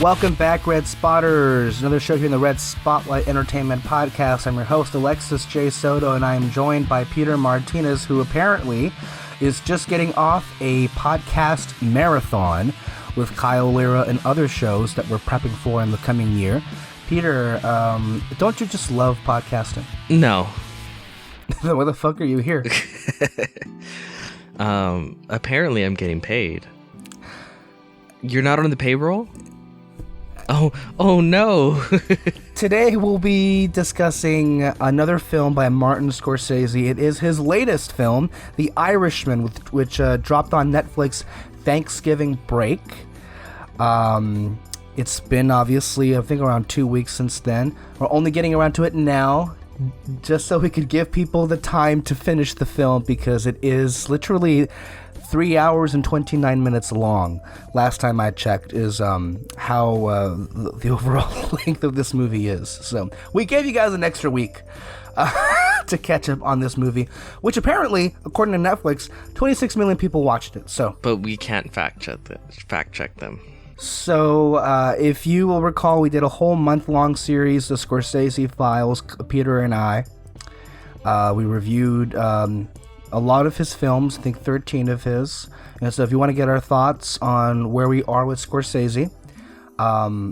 Welcome back, Red Spotters. Another show here in the Red Spotlight Entertainment Podcast. I'm your host, Alexis J. Soto, and I am joined by Peter Martinez, who apparently is just getting off a podcast marathon with Kyle Lira and other shows that we're prepping for in the coming year. Peter, don't you just love podcasting? No. Why the fuck are you here? Apparently I'm getting paid. You're not on the payroll? Oh no. Today we'll be discussing another film by Martin Scorsese. It is his latest film, The Irishman, which dropped on Netflix Thanksgiving break. It's been obviously, I think, around 2 weeks since then. We're only getting around to it now, just so we could give people the time to finish the film, because it is literally 3 hours and 29 minutes long. Last time I checked is how the overall length of this movie is. So we gave you guys an extra week to catch up on this movie, which apparently, according to Netflix, 26 million people watched it. So, but we can't fact check them. So, if you will recall, we did a whole month-long series, The Scorsese Files, Peter and I. We reviewed a lot of his films, I think 13 of his. And so if you want to get our thoughts on where we are with Scorsese,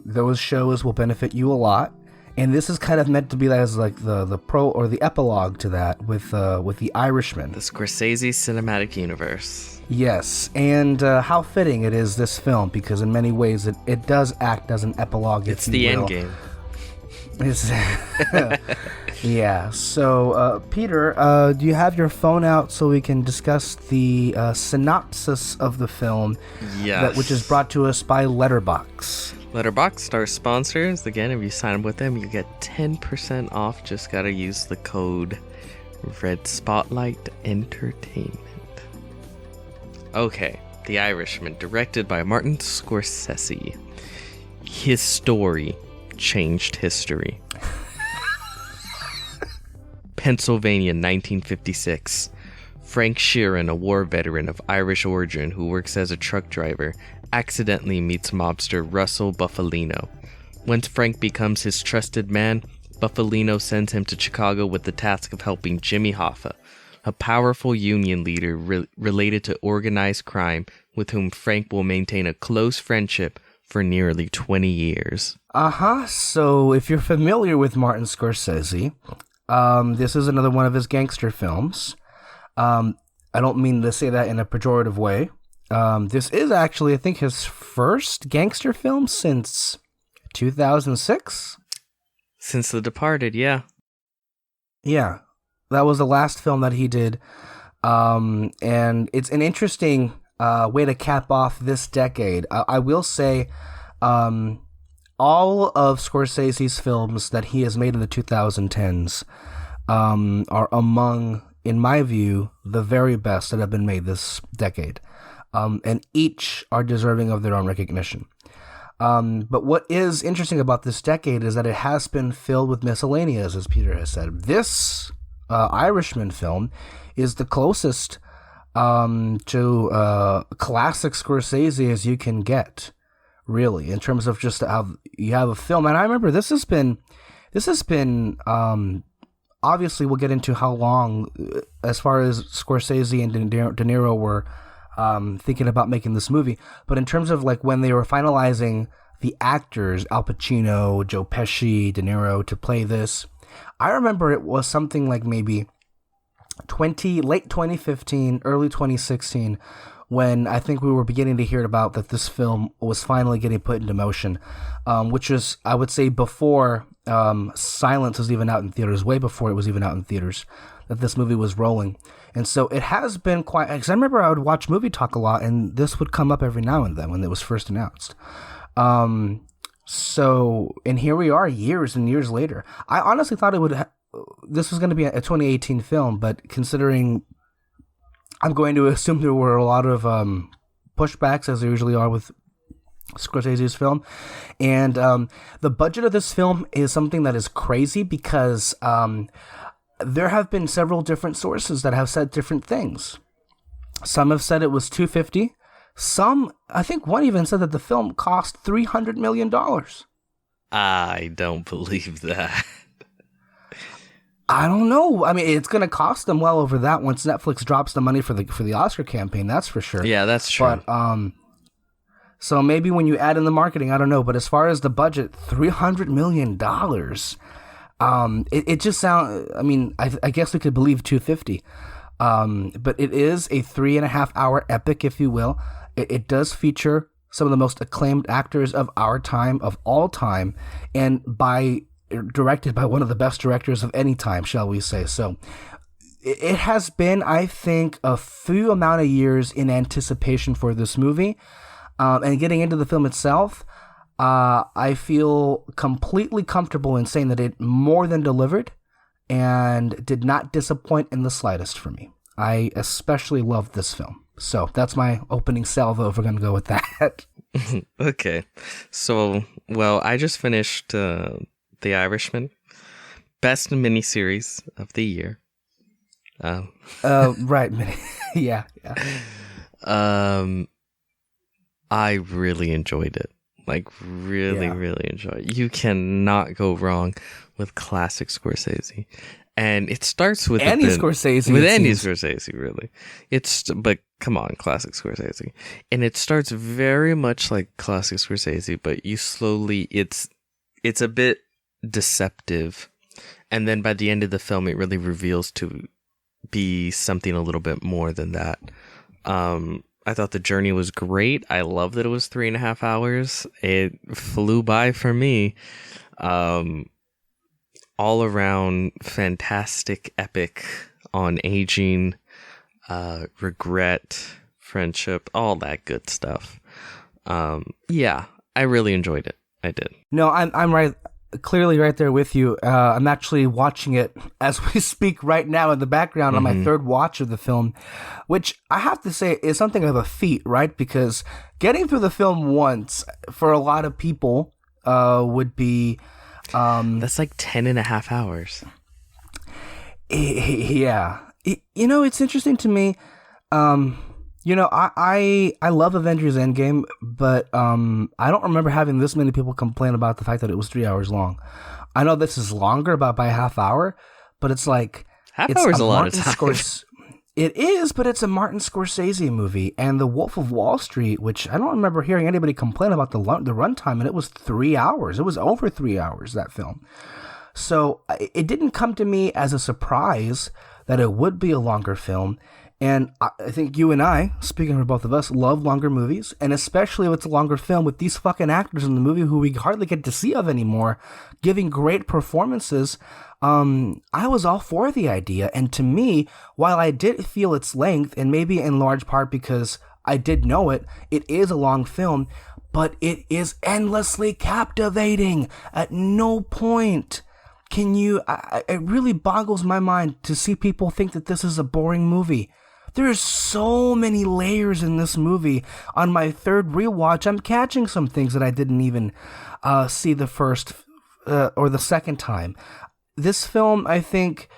those shows will benefit you a lot. And this is kind of meant to be as like the pro or the epilogue to that with The Irishman. The Scorsese cinematic universe. Yes, and how fitting it is, this film, because in many ways it does act as an epilogue. It's the end game. Yeah, so Peter, do you have your phone out so we can discuss the synopsis of the film? Yes. Which is brought to us by Letterboxd. Letterboxd, our sponsors. Again, if you sign up with them, you get 10% off. Just gotta use the code Red Spotlight Entertainment. Okay, The Irishman, directed by Martin Scorsese. His story changed history. Pennsylvania, 1956. Frank Sheeran, a war veteran of Irish origin who works as a truck driver, accidentally meets mobster Russell Bufalino. Once Frank becomes his trusted man, Bufalino sends him to Chicago with the task of helping Jimmy Hoffa, a powerful union leader related to organized crime with whom Frank will maintain a close friendship for nearly 20 years. So if you're familiar with Martin Scorsese, this is another one of his gangster films. I don't mean to say that in a pejorative way. This is actually, I think, his first gangster film since 2006. Since The Departed, yeah. Yeah, that was the last film that he did. And it's an interesting way to cap off this decade. I will say, all of Scorsese's films that he has made in the 2010s are among, in my view, the very best that have been made this decade. And each are deserving of their own recognition. But what is interesting about this decade is that it has been filled with miscellaneous, as Peter has said. This Irishman film is the closest to classic Scorsese as you can get, really, in terms of just how you have a film. And I remember this has been obviously we'll get into how long, as far as Scorsese and De Niro were thinking about making this movie, but in terms of like when they were finalizing the actors, Al Pacino, Joe Pesci, De Niro, to play this, I remember it was something like maybe late 2015, early 2016, when I think we were beginning to hear about that this film was finally getting put into motion, which was, I would say, before Silence was even out in theaters, way before it was even out in theaters, that this movie was rolling. And so it has been quite, because I remember I would watch Movie Talk a lot, and this would come up every now and then when it was first announced. So, and here we are years and years later. I honestly thought this was going to be a 2018 film, but considering, I'm going to assume there were a lot of pushbacks, as there usually are with Scorsese's film. And the budget of this film is something that is crazy, because there have been several different sources that have said different things. Some have said it was $250. I think one even said that the film cost $300 million. I don't believe that. I don't know. I mean, it's going to cost them well over that once Netflix drops the money for the Oscar campaign. That's for sure. Yeah, that's true. But so maybe when you add in the marketing, I don't know. But as far as the budget, $300 million. It just sounds. I mean, I guess we could believe 250. But it is a 3.5 hour epic, if you will. It does feature some of the most acclaimed actors of our time, of all time, and directed by one of the best directors of any time, shall we say. So it has been, I think, a few amount of years in anticipation for this movie. And getting into the film itself, I feel completely comfortable in saying that it more than delivered and did not disappoint in the slightest for me. I especially loved this film. So that's my opening salvo, if we're going to go with that. Okay. So, well, I just finished The Irishman, best miniseries of the year. Right. Yeah. I really enjoyed it. Like, really enjoyed it. You cannot go wrong with classic Scorsese. And it starts with Scorsese. With any Scorsese, really. But come on, classic Scorsese. And it starts very much like classic Scorsese, but you slowly, it's a bit deceptive, and then by the end of the film it really reveals to be something a little bit more than that. I thought the journey was great. I love that it was 3.5 hours. It flew by for me. All around fantastic epic on aging, regret, friendship, all that good stuff. Yeah, I really enjoyed it. I did. No, I'm right. Clearly right there with you. I'm actually watching it as we speak right now in the background on my third watch of the film, which I have to say is something of a feat, right? Because getting through the film once for a lot of people would be... that's like 10.5 hours. Yeah. It's interesting to me. I love Avengers Endgame, but I don't remember having this many people complain about the fact that it was 3 hours long. I know this is longer, about by a half hour, but it's like... Half hour is a lot of time. It is, but it's a Martin Scorsese movie, and The Wolf of Wall Street, which I don't remember hearing anybody complain about the runtime, and it was 3 hours. It was over 3 hours, that film. So it didn't come to me as a surprise that it would be a longer film. And I think you and I, speaking for both of us, love longer movies, and especially if it's a longer film with these fucking actors in the movie who we hardly get to see of anymore, giving great performances. I was all for the idea, and to me, while I did feel its length, and maybe in large part because I did know it is a long film, but it is endlessly captivating. At no point can you... it really boggles my mind to see people think that this is a boring movie. There's so many layers in this movie. On my third rewatch, I'm catching some things that I didn't even see the first or the second time. This film, I think,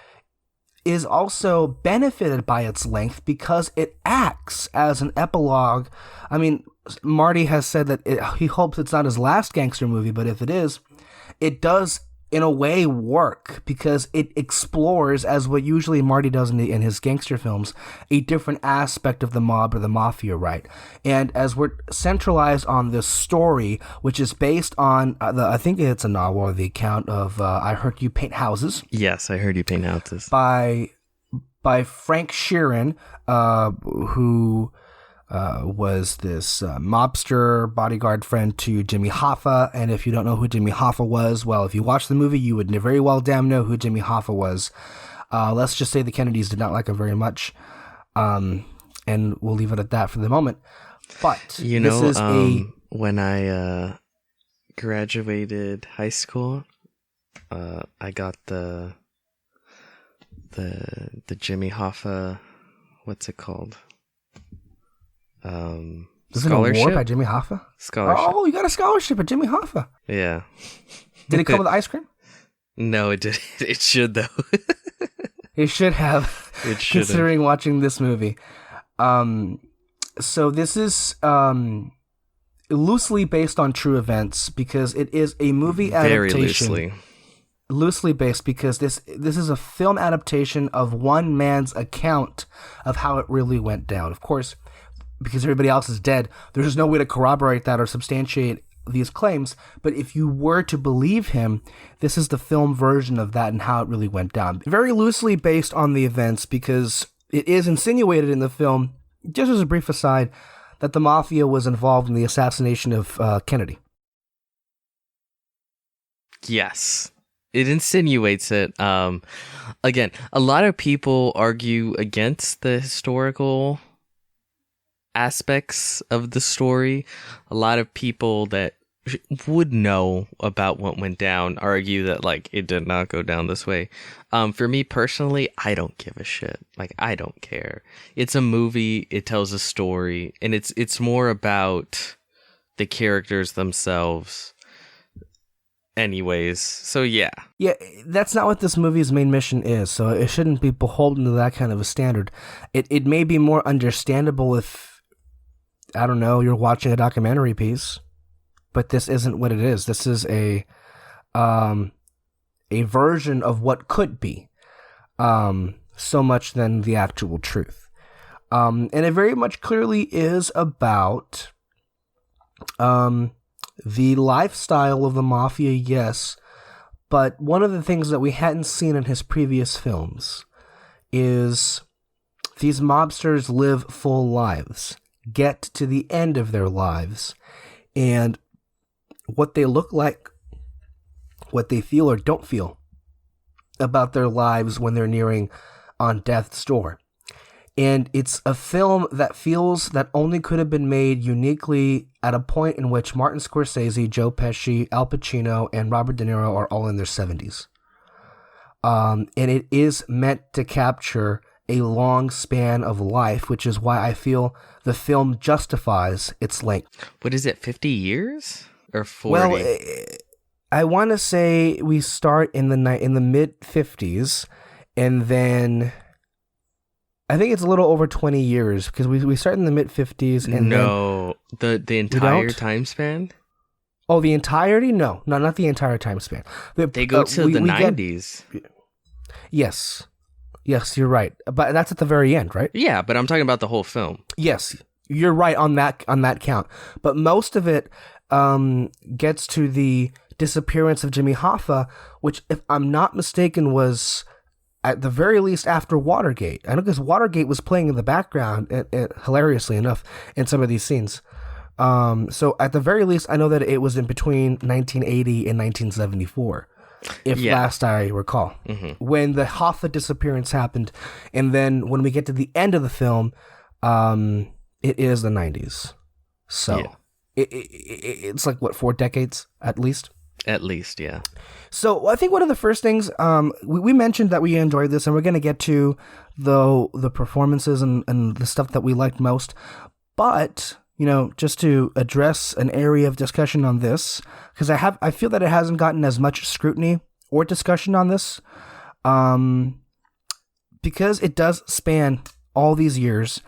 is also benefited by its length because it acts as an epilogue. I mean, Marty has said that he hopes it's not his last gangster movie, but if it is, it does in a way work because it explores, as what usually Marty does in his gangster films, a different aspect of the mob or the mafia, right? And as we're centralized on this story, which is based on I think it's a novel or the account of I Heard You Paint Houses. Yes, I Heard You Paint Houses. By Frank Sheeran, who was this mobster bodyguard friend to Jimmy Hoffa. And if you don't know who Jimmy Hoffa was, well, if you watch the movie, you would very well damn know who Jimmy Hoffa was. Let's just say the Kennedys did not like him very much. And we'll leave it at that for the moment. But when I graduated high school, I got the Jimmy Hoffa, what's it called? Scholarship? An award by Jimmy Hoffa? Scholarship. Oh, you got a scholarship at Jimmy Hoffa. Yeah. Did it come with ice cream? No, it didn't. It should, though. It should have. It should. Considering watching this movie. So this is loosely based on true events because it is a movie adaptation. Very loosely based because this is a film adaptation of one man's account of how it really went down. Of course, because everybody else is dead, there's no way to corroborate that or substantiate these claims. But if you were to believe him, this is the film version of that and how it really went down. Very loosely based on the events because it is insinuated in the film, just as a brief aside, that the mafia was involved in the assassination of Kennedy. Yes. It insinuates it. Again, a lot of people argue against the historical aspects of the story. A lot of people that would know about what went down argue that like it did not go down this way. For me personally, I don't give a shit. Like, I don't care. It's a movie, it tells a story, and it's more about the characters themselves anyways. So yeah, that's not what this movie's main mission is, so it shouldn't be beholden to that kind of a standard. It may be more understandable if, I don't know, you're watching a documentary piece, but this isn't what it is. This is a version of what could be, so much than the actual truth. And it very much clearly is about the lifestyle of the mafia, yes, but one of the things that we hadn't seen in his previous films is these mobsters live full lives, get to the end of their lives, and what they look like, what they feel or don't feel about their lives when they're nearing on death's door. And it's a film that feels that only could have been made uniquely at a point in which Martin Scorsese, Joe Pesci, Al Pacino, and Robert De Niro are all in their 70s. And it is meant to capture a long span of life, which is why I feel the film justifies its length. What is it, 50 years? Or 40? Well, I want to say we start in the mid-50s, and then I think it's a little over 20 years because we start in the mid-50s. And the entire time span? Oh, the entirety? No, not the entire time span. They go to the 90s. Yes, you're right. But that's at the very end, right? Yeah, but I'm talking about the whole film. Yes, you're right on that count. But most of it gets to the disappearance of Jimmy Hoffa, which, if I'm not mistaken, was at the very least after Watergate. I know because Watergate was playing in the background, hilariously enough, in some of these scenes. So at the very least, I know that it was in between 1980 and 1974, last I recall, when the Hoffa disappearance happened. And then when we get to the end of the film, it is the 90s. So it's like, what, 4 decades at least? At least, yeah. So I think one of the first things, we mentioned that we enjoyed this, and we're going to get to the performances and the stuff that we liked most. But, just to address an area of discussion on this, because I feel that it hasn't gotten as much scrutiny or discussion on this, because it does span all these years.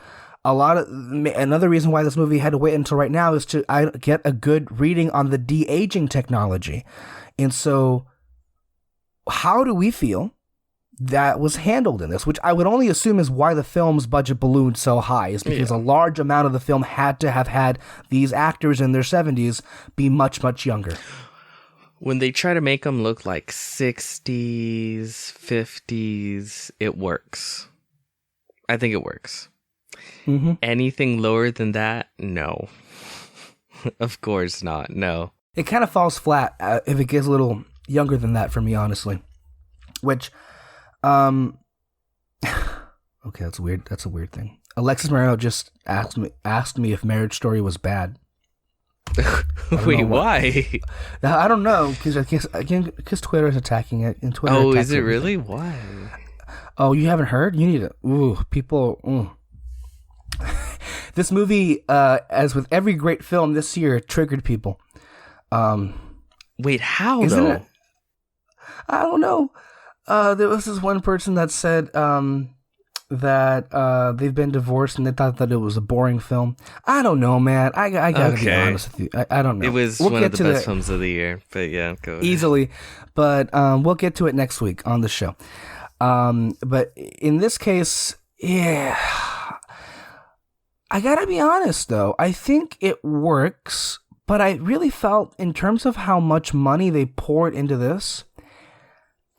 Another reason why this movie had to wait until right now is to get a good reading on the de-aging technology. And so how do we feel that was handled in this? Which I would only assume is why the film's budget ballooned so high, is because a large amount of the film had to have had these actors in their 70s be much, much younger. When they try to make them look like 60s, 50s, it works. I think it works. Mm-hmm. Anything lower than that, no. Of course not, no. It kind of falls flat if it gets a little younger than that for me, honestly. Which, okay, that's weird. That's a weird thing. Alexis Moreno just asked me if Marriage Story was bad. Wait, why? I don't know, because Twitter is attacking it. And Twitter is it really? Why? Oh, you haven't heard? You need to. Ooh, people. This movie, as with every great film this year, triggered people. Wait, how though? It? I don't know. There was this one person that said that they've been divorced and they thought that it was a boring film. I don't know, man. I gotta be honest with you. I don't know. It was one of the best films of the year, but yeah, go ahead. Easily. But we'll get to it next week on the show. But in this case, yeah, I gotta be honest though. I think it works, but I really felt in terms of how much money they poured into this,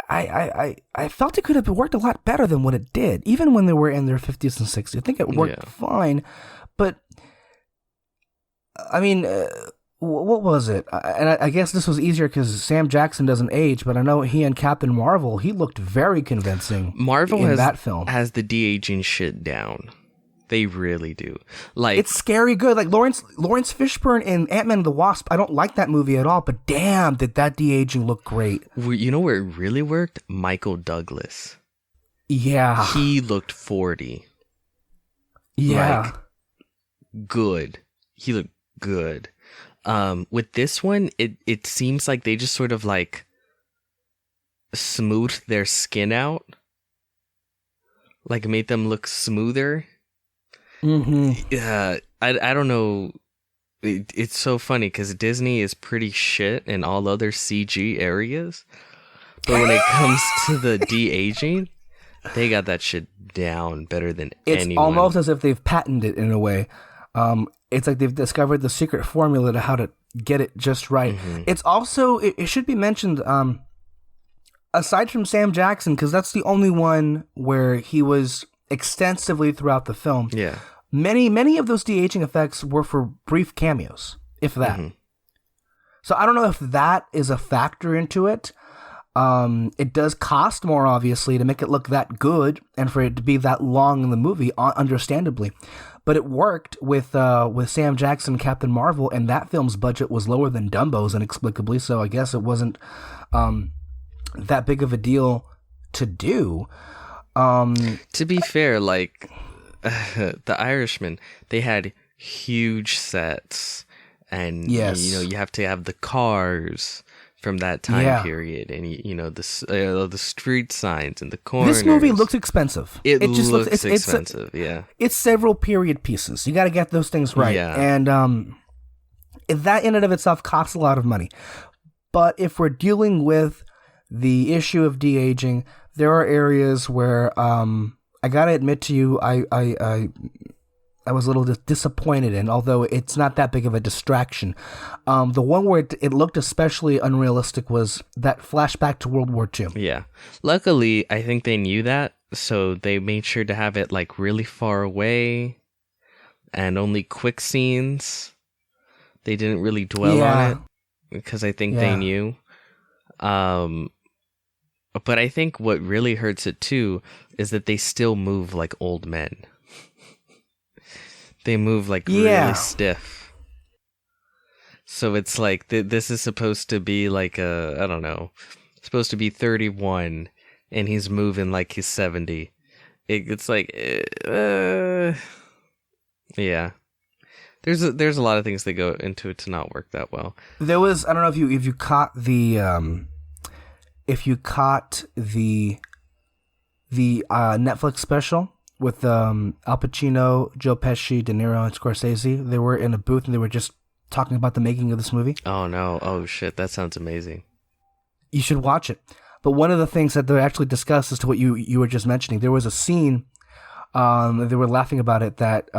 I felt it could have worked a lot better than what it did, even when they were in their 50s and 60s. I think it worked fine, but I mean, what was it? And I guess this was easier because Sam Jackson doesn't age, but I know he and Captain Marvel, he looked very convincing. Marvel in that film has the de-aging shit down. They really do. Like, it's scary good. Like Lawrence Fishburne in Ant-Man and the Wasp, I don't like that movie at all, but damn, did that de-aging look great. You know where it really worked? Michael Douglas. Yeah. He looked 40. Yeah. Like, good. He looked good. With this one, it seems like they just sort of like smoothed their skin out. Like made them look smoother. Mm-hmm. I don't know. It's so funny because Disney is pretty shit in all other CG areas, but when it comes to the de-aging, they got that shit down better than anyone. It's almost as if they've patented it in a way. It's like they've discovered the secret formula to how to get it just right. Mm-hmm. It's also, it should be mentioned, aside from Sam Jackson, because that's the only one where he was extensively throughout the film. Yeah. Many of those de-aging effects were for brief cameos, if that. Mm-hmm. So I don't know if that is a factor into it. It does cost more, obviously, to make it look that good and for it to be that long in the movie, understandably. But it worked with Sam Jackson, Captain Marvel, and that film's budget was lower than Dumbo's inexplicably, so I guess it wasn't that big of a deal to do. To be fair, like the Irishman, they had huge sets, and yes. You have to have the cars from that time period, and the street signs and the corners. This movie looks expensive. It just looks expensive. Yeah, it's several period pieces. You got to get those things right, and that in and of itself costs a lot of money. But if we're dealing with the issue of de-aging, there are areas where I gotta admit to you, I was a little disappointed in, although it's not that big of a distraction. The one where it looked especially unrealistic was that flashback to World War II. Yeah. Luckily, I think they knew that, so they made sure to have it like really far away and only quick scenes. They didn't really dwell on it because I think they knew. But I think what really hurts it too is that they still move like old men. They move like really stiff. So it's like this is supposed to be like I don't know, supposed to be 31 and he's moving like he's 70. It's like, yeah. There's a lot of things that go into it to not work that well. There was, I don't know if you caught the Netflix special with Al Pacino, Joe Pesci, De Niro, and Scorsese. They were in a booth and they were just talking about the making of this movie. Oh no! Oh shit! That sounds amazing. You should watch it. But one of the things that they actually discussed as to what you were just mentioning, there was a scene. They were laughing about it that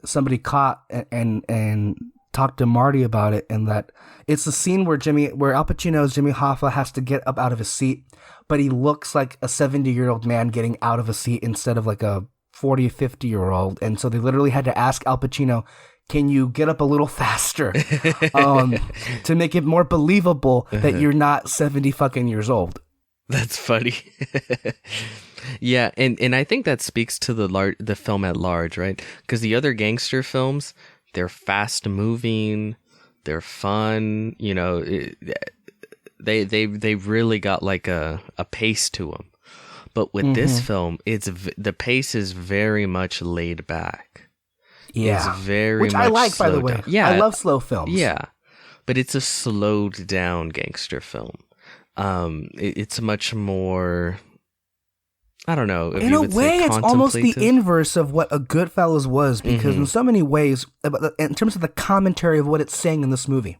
somebody caught and talked to Marty about it, and that it's the scene where Al Pacino's Jimmy Hoffa has to get up out of his seat, but he looks like a 70-year-old man getting out of a seat instead of like a 40, 50-year-old. And so they literally had to ask Al Pacino, can you get up a little faster to make it more believable that you're not 70 fucking years old? That's funny. Yeah, and I think that speaks to the film at large, right? Because the other gangster films, they're fast moving, they're fun, they really got like a pace to them. But with this film, the pace is very much laid back. Yeah, it's very which much I like, by the way. Down. Yeah, I love slow films. Yeah, but it's a slowed down gangster film. It's much more. I don't know. If in you a would way, say it's almost the contemplative. inverse of what a Goodfellas was, because in so many ways, in terms of the commentary of what it's saying in this movie,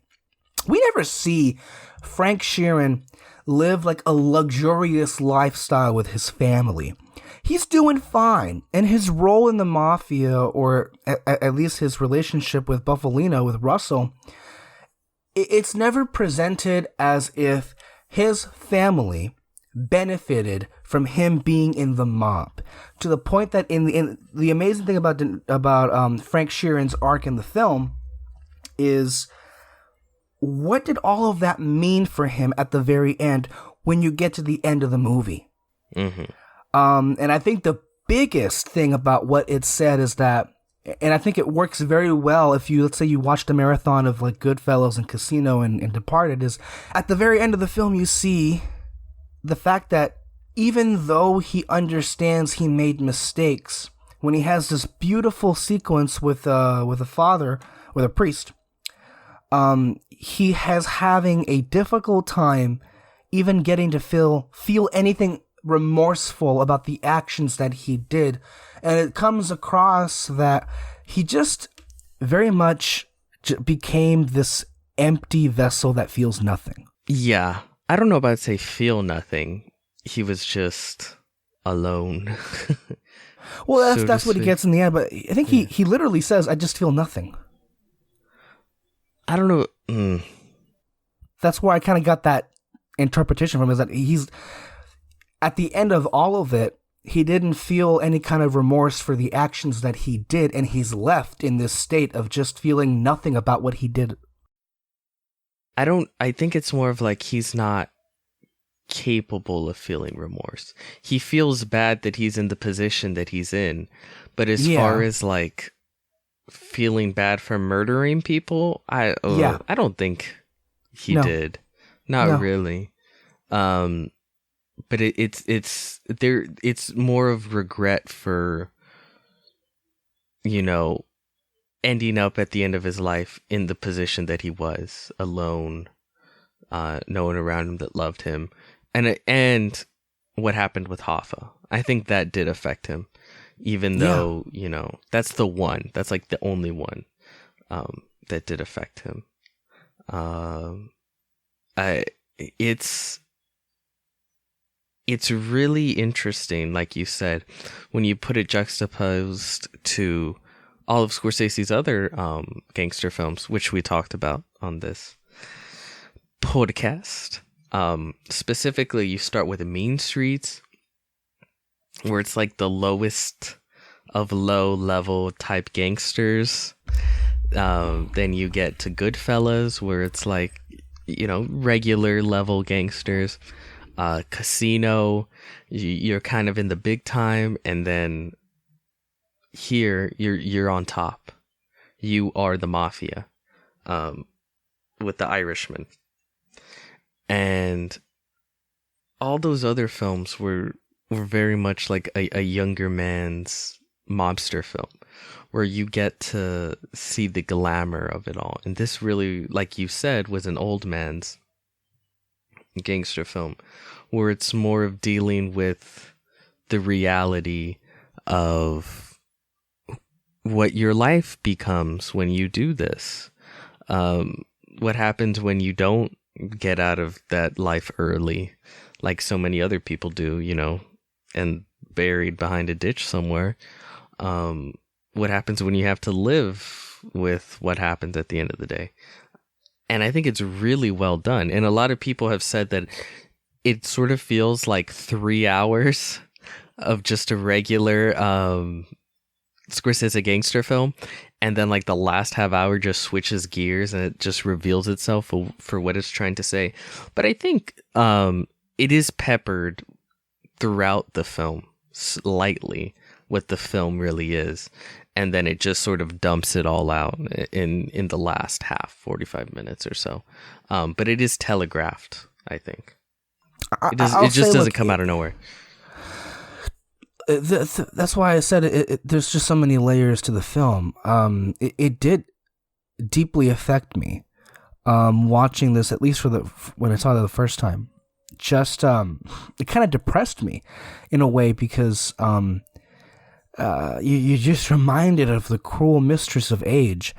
we never see Frank Sheeran live like a luxurious lifestyle with his family. He's doing fine, and his role in the mafia, or at least his relationship with Buffalino, with Russell, it's never presented as if his family benefited from him being in the mob, to the point that in the amazing thing about Frank Sheeran's arc in the film is, what did all of that mean for him at the very end when you get to the end of the movie? Mm-hmm. And I think the biggest thing about what it said is that, and I think it works very well if you, let's say you watched a marathon of like Goodfellas and Casino and Departed, is at the very end of the film you see the fact that even though he understands he made mistakes, when he has this beautiful sequence with a father, with a priest, he has having a difficult time even getting to feel anything remorseful about the actions that he did. And it comes across that he just very much became this empty vessel that feels nothing. Yeah. I don't know about say feel nothing. He was just alone. Well, that's what he gets in the end, but I think he literally says, "I just feel nothing." I don't know. That's where I kind of got that interpretation from, is that he's, at the end of all of it, he didn't feel any kind of remorse for the actions that he did, and he's left in this state of just feeling nothing about what he did. I think it's more of like he's not capable of feeling remorse. He feels bad that he's in the position that he's in, but as far as like feeling bad for murdering people, I don't think he did. Not really. But it's more of regret for, ending up at the end of his life in the position that he was, alone, no one around him that loved him, and what happened with Hoffa. I think that did affect him, even though that's like the only one that did affect him. It's really interesting, like you said, when you put it juxtaposed to all of Scorsese's other gangster films, which we talked about on this podcast. Specifically, you start with Mean Streets, where it's like the lowest of low-level type gangsters. Then you get to Goodfellas, where it's like, regular level gangsters. Casino, you're kind of in the big time, and then here you're on top. You are the mafia, with the Irishman, and all those other films were very much like a younger man's mobster film, where you get to see the glamour of it all. And this really, like you said, was an old man's gangster film, where it's more of dealing with the reality of what your life becomes when you do this. What happens when you don't get out of that life early, like so many other people do, and buried behind a ditch somewhere. What happens when you have to live with what happens at the end of the day. And I think it's really well done. And a lot of people have said that it sort of feels like 3 hours of just a regular Scorsese gangster film, and then like the last half hour just switches gears and it just reveals itself for what it's trying to say. But I think it is peppered throughout the film slightly what the film really is, and then it just sort of dumps it all out in the last half, 45 minutes or so. But it is telegraphed, I think. It just doesn't come out of nowhere. That's why I said there's just so many layers to the film. It did deeply affect me watching this, at least when I saw it the first time. just it kind of depressed me in a way because you just reminded of the cruel mistress of age,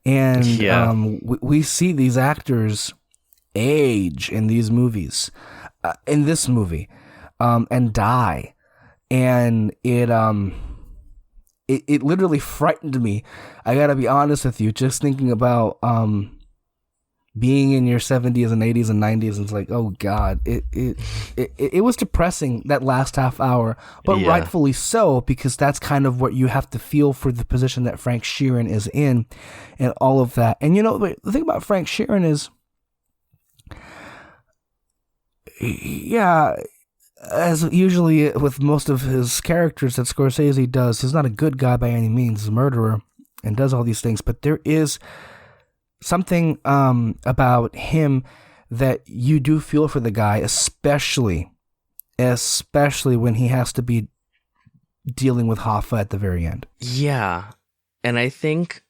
and we see these actors age in these movies, in this movie, and die, and it literally frightened me. I gotta be honest with you, just thinking about being in your 70s and 80s and 90s, and it's like, oh God, it was depressing, that last half hour, but rightfully so, because that's kind of what you have to feel for the position that Frank Sheeran is in and all of that. And the thing about Frank Sheeran is, as usually with most of his characters that Scorsese does, he's not a good guy by any means. He's a murderer and does all these things, but there is something about him that you do feel for the guy, especially when he has to be dealing with Hoffa at the very end. Yeah. And I think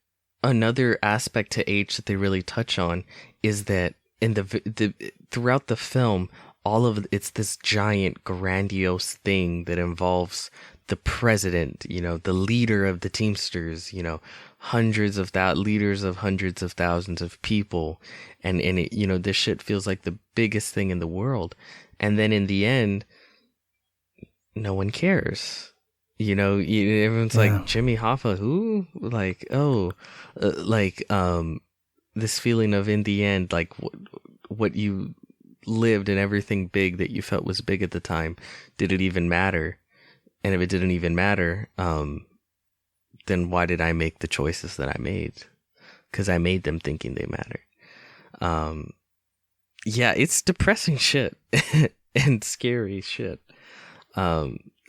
another aspect to age that they really touch on is that in the throughout the film, it's this giant grandiose thing that involves the president, the leader of the Teamsters, leaders of hundreds of thousands of people, and it, this shit feels like the biggest thing in the world, and then in the end, no one cares. Everyone's like, Jimmy Hoffa, who? Like, this feeling of, in the end, like what you lived and everything big that you felt was big at the time, did it even matter? And if it didn't even matter, then why did I make the choices that I made? Because I made them thinking they mattered. It's depressing shit and scary shit.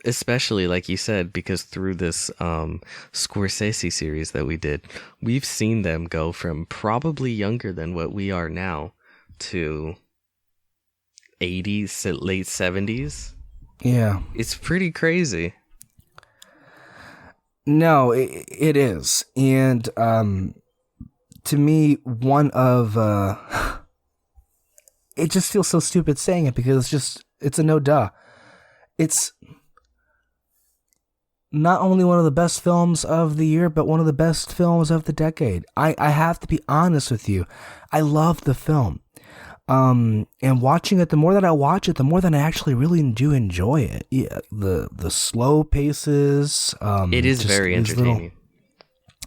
Especially, like you said, because through this Scorsese series that we did, we've seen them go from probably younger than what we are now to 80s, late 70s. Yeah. It's pretty crazy. No, it is. And to me, one of... it just feels so stupid saying it, because it's a no duh. It's not only one of the best films of the year, but one of the best films of the decade. I have to be honest with you. I love the film. And watching it, the more that I watch it, the more that I actually really do enjoy it. Yeah, the slow paces. It is very entertaining.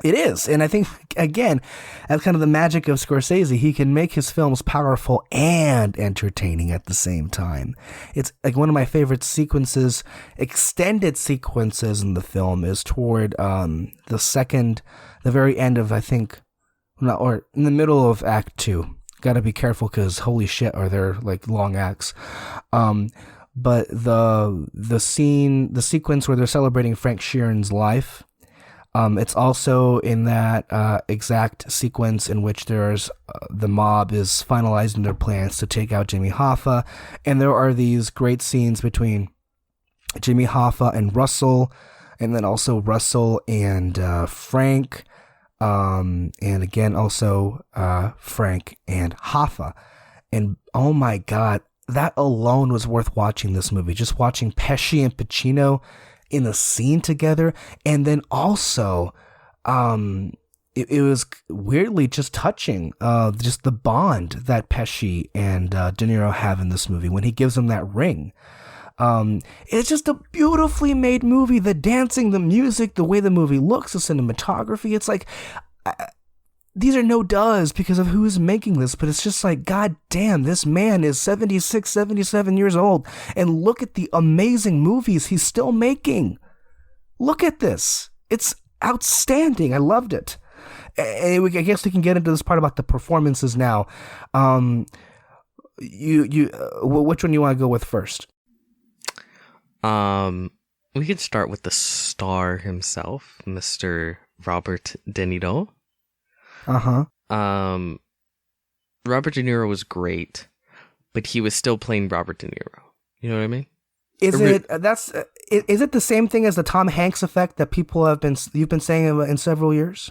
It is. And I think, again, that's kind of the magic of Scorsese. He can make his films powerful and entertaining at the same time. It's like one of my favorite sequences, extended sequences in the film, is toward the very end of, I think, or in the middle of Act 2. Got to be careful, because holy shit, are there like long acts. But the sequence where they're celebrating Frank Sheeran's life, it's also in that exact sequence in which there's the mob is finalizing their plans to take out Jimmy Hoffa, and there are these great scenes between Jimmy Hoffa and Russell, and then also Russell and Frank. And again, also Frank and Hoffa. And oh my God, that alone was worth watching this movie. Just watching Pesci and Pacino in a scene together. And then also, it was weirdly just touching, just the bond that Pesci and De Niro have in this movie when he gives him that ring. It's just a beautifully made movie. The dancing, the music, the way the movie looks, the cinematography. It's like, these are no duhs because of who's making this, but it's just like, God damn, this man is 76, 77 years old, and look at the amazing movies he's still making. Look at this. It's outstanding. I loved it. And I guess we can get into this part about the performances now. Which one you want to go with first? We could start with the star himself, Mr. Robert De Niro. Uh-huh. Robert De Niro was great, but he was still playing Robert De Niro. You know what I mean? Is it the same thing as the Tom Hanks effect that you've been saying in several years?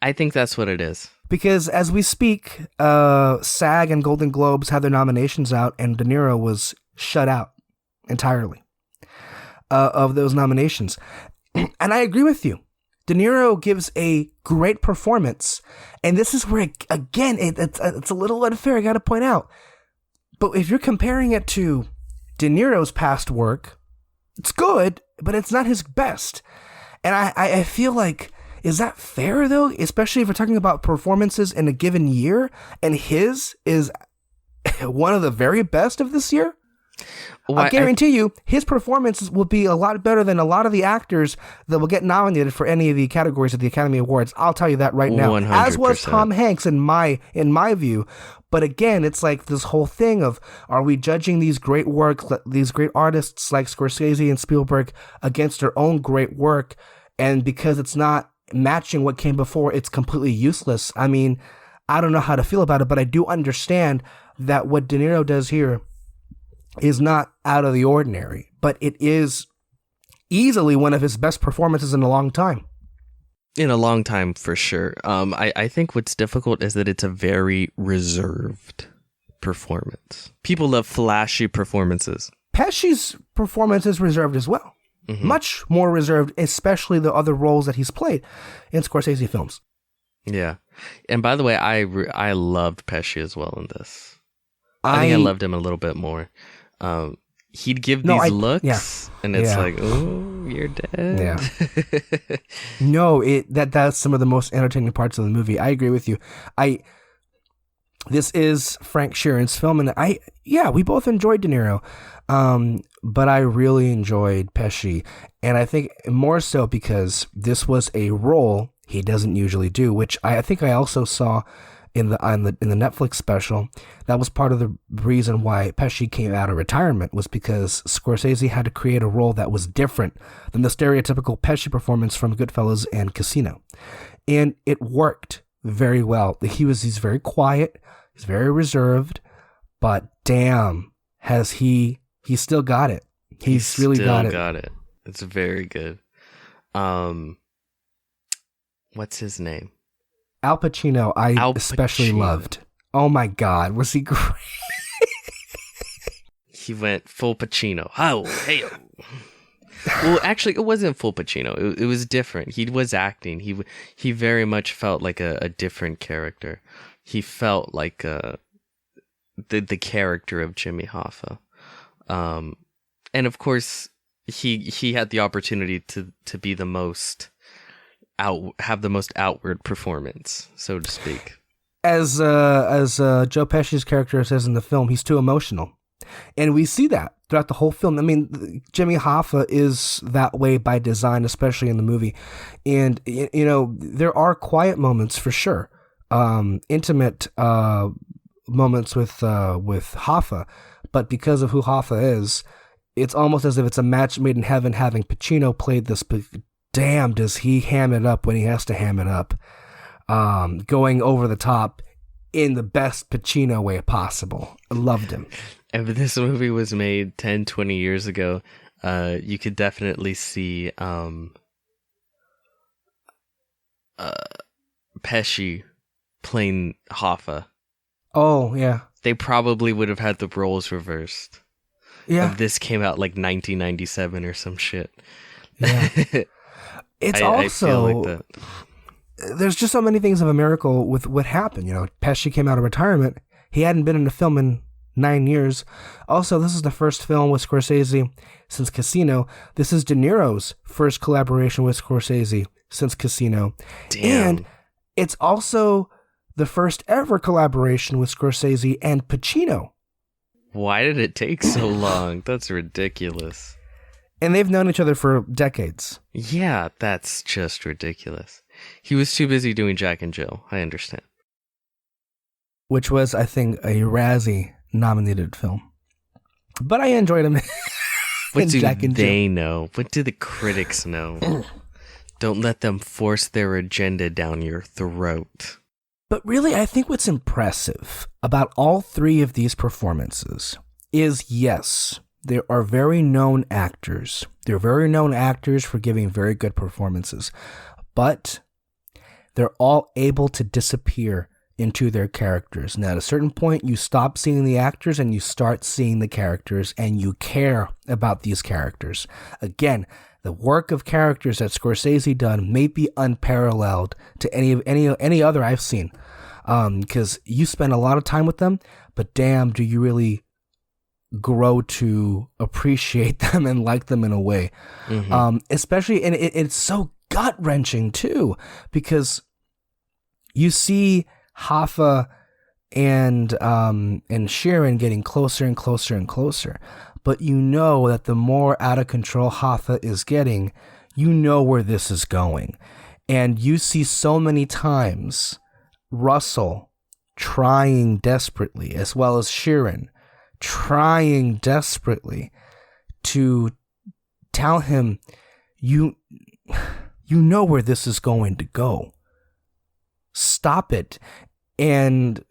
I think that's what it is. Because as we speak, SAG and Golden Globes had their nominations out, and De Niro was shut out entirely of those nominations. And I agree with you. De Niro gives a great performance, and this is where, again, it's a little unfair, I got to point out. But if you're comparing it to De Niro's past work, it's good, but it's not his best. And I feel like, is that fair, though? Especially if we're talking about performances in a given year, and his is one of the very best of this year? I guarantee you, his performances will be a lot better than a lot of the actors that will get nominated for any of the categories of the Academy Awards. I'll tell you that right now. 100%. As was Tom Hanks in my view. But again, it's like this whole thing of, are we judging these great work, these great artists like Scorsese and Spielberg against their own great work, and because it's not matching what came before, it's completely useless? I mean, I don't know how to feel about it, but I do understand that what De Niro does here is not out of the ordinary, but it is easily one of his best performances in a long time. In a long time, for sure. I think what's difficult is that it's a very reserved performance. People love flashy performances. Pesci's performance is reserved as well. Mm-hmm. Much more reserved, especially the other roles that he's played in Scorsese films. Yeah. And by the way, I loved Pesci as well in this. I think I loved him a little bit more. He'd give these looks, and it's like, oh, you're dead. Yeah. No, that's some of the most entertaining parts of the movie. I agree with you. This is Frank Sheeran's film, and we both enjoyed De Niro, but I really enjoyed Pesci, and I think more so because this was a role he doesn't usually do, which I think I also saw in the Netflix special. That was part of the reason why Pesci came out of retirement, was because Scorsese had to create a role that was different than the stereotypical Pesci performance from Goodfellas and Casino. And it worked very well. He's very quiet, he's very reserved, but damn, has he still got it. He's really got it. It's very good. What's his name? Al Pacino, especially loved. Oh my God, was he great? He went full Pacino. Oh, hey. Well, actually, it wasn't full Pacino. It was different. He was acting. He very much felt like a different character. He felt like the character of Jimmy Hoffa. And of course, he had the opportunity to be the most have the most outward performance, so to speak. As Joe Pesci's character says in the film, he's too emotional, and we see that throughout the whole film. I mean, Jimmy Hoffa is that way by design, especially in the movie. And there are quiet moments for sure, intimate moments with Hoffa, but because of who Hoffa is, it's almost as if it's a match made in heaven having Pacino played this. Damn, does he ham it up when he has to ham it up. Going over the top in the best Pacino way possible. I loved him. If this movie was made 10, 20 years ago, you could definitely see Pesci playing Hoffa. Oh, yeah. They probably would have had the roles reversed. Yeah. If this came out like 1997 or some shit. Yeah. It's I feel like that. There's just so many things of a miracle with what happened. Pesci came out of retirement. He hadn't been in a film in 9 years. Also, this is the first film with Scorsese since Casino. This is De Niro's first collaboration with Scorsese since Casino. Damn. And it's also the first ever collaboration with Scorsese and Pacino. Why did it take so long? That's ridiculous. And they've known each other for decades. Yeah, that's just ridiculous. He was too busy doing Jack and Jill. I understand. Which was, I think, a Razzie-nominated film. But I enjoyed him. What do they know? What do the critics know? Don't let them force their agenda down your throat. But really, I think what's impressive about all three of these performances is, yes, there are very known actors. They're very known actors for giving very good performances. But they're all able to disappear into their characters. And at a certain point, you stop seeing the actors and you start seeing the characters, and you care about these characters. Again, the work of characters that Scorsese done may be unparalleled to any other I've seen, because you spend a lot of time with them, but damn, do you really grow to appreciate them and like them in a way. Especially, and it's so gut-wrenching too, because you see Hoffa and Sharon getting closer and closer and closer, but you know that the more out of control Hoffa is getting, you know where this is going. And you see so many times Russell trying desperately, as well as Sharon trying desperately to tell him, you know where this is going to go. Stop it. And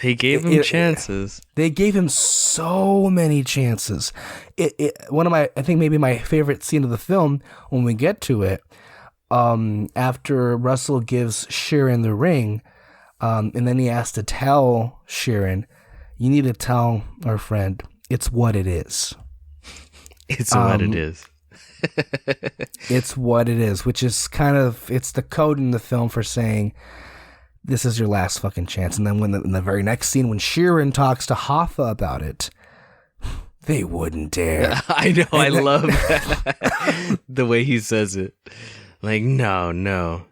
they gave him chances. They gave him so many chances. One of I think maybe my favorite scene of the film, when we get to it, after Russell gives Sharon the ring, and then he has to tell Sharon, you need to tell our friend it's what it is. It's what it is. It's what it is, which is it's the code in the film for saying this is your last fucking chance. And then in the very next scene, when Sharon talks to Hoffa about it, they wouldn't dare. I know. I love that. The way he says it. Like, no.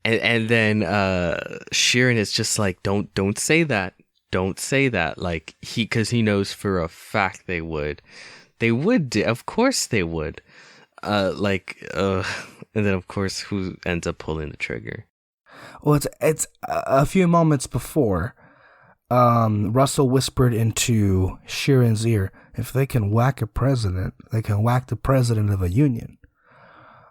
And then Sharon is just like, don't say that. Don't say that. Like, because he knows for a fact they would. They would. Of course they would. And then of course, who ends up pulling the trigger? Well, it's a few moments before, Russell whispered into Sharon's ear, if they can whack a president, they can whack the president of a union.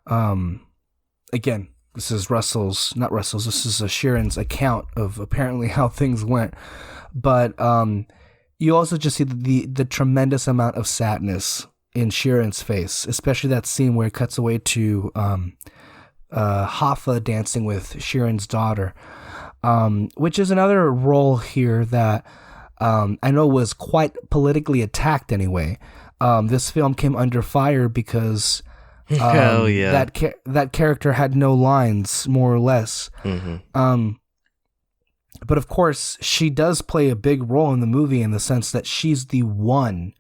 Again, this is this is Sharon's account of apparently how things went. But you also just see the tremendous amount of sadness in Sharon's face, especially that scene where it cuts away to Hoffa dancing with Sharon's daughter, which is another role here that I know was quite politically attacked anyway. This film came under fire because hell yeah, that character had no lines, more or less. But of course, she does play a big role in the movie in the sense that she's the one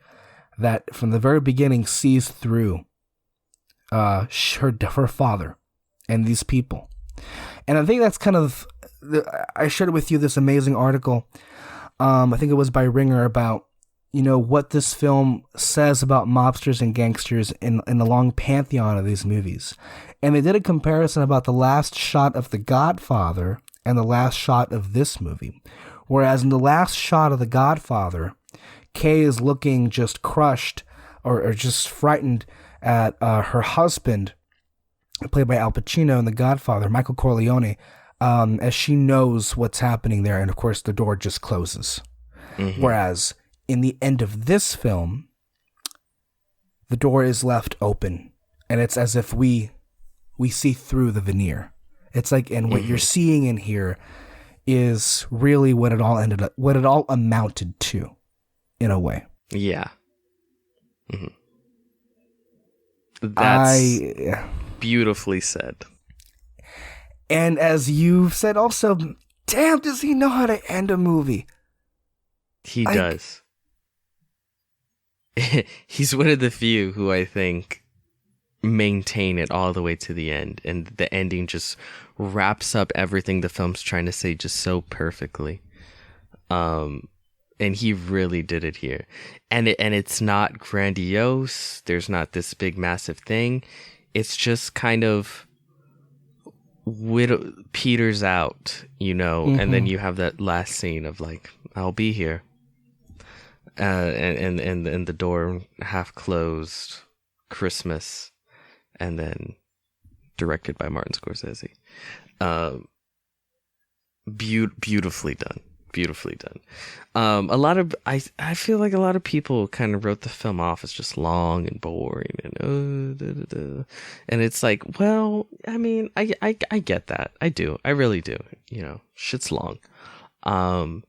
that from the very beginning sees through her father and these people. And I think that's kind of, I shared with you this amazing article, I think it was by Ringer, about, what this film says about mobsters and gangsters in the long pantheon of these movies. And they did a comparison about the last shot of The Godfather and the last shot of this movie. Whereas in the last shot of The Godfather, Kay is looking just crushed or just frightened at her husband, played by Al Pacino in The Godfather, Michael Corleone, as she knows what's happening there. And of course, the door just closes. Whereas in the end of this film, the door is left open. And it's as if we see through the veneer. It's like, and what you're seeing in here is really what it all amounted to, in a way. Yeah. That's beautifully said. And as you've said also, damn, does he know how to end a movie? He does. He's one of the few who I think maintain it all the way to the end, and the ending just wraps up everything the film's trying to say just so perfectly. And he really did it here. And it's not grandiose. There's not this big massive thing. It's just kind of peters out, and then you have that last scene of like, I'll be here. And the door half closed, Christmas, and then directed by Martin Scorsese. Beautifully done. beautifully done. A lot of I feel like a lot of people kind of wrote the film off as just long and boring and and it's like, well, I mean, I get that. I really do. You know, shit's long. And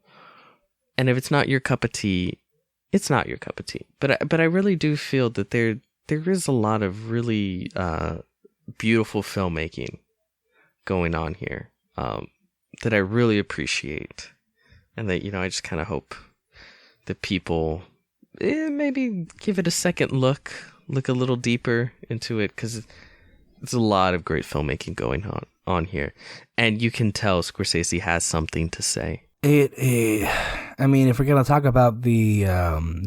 if it's not your cup of tea, it's not your cup of tea. But I really do feel that there is a lot of really beautiful filmmaking going on here that I really appreciate. And that, you know, I just kind of hope that people maybe give it a second look a little deeper into it, because there's a lot of great filmmaking going on here. And you can tell Scorsese has something to say. I mean, if we're going to talk about the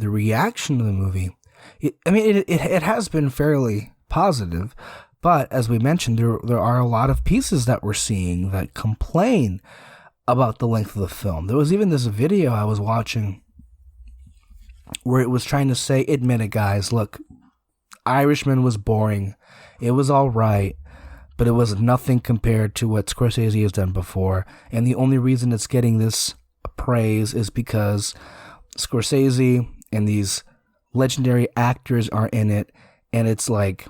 reaction to the movie, it has been fairly positive. But as we mentioned, there are a lot of pieces that we're seeing that complain about the length of the film. There was even this video I was watching where it was trying to say, admit it, guys, look, Irishman was boring. It was all right, but it was nothing compared to what Scorsese has done before. And the only reason it's getting this praise is because Scorsese and these legendary actors are in it, and it's like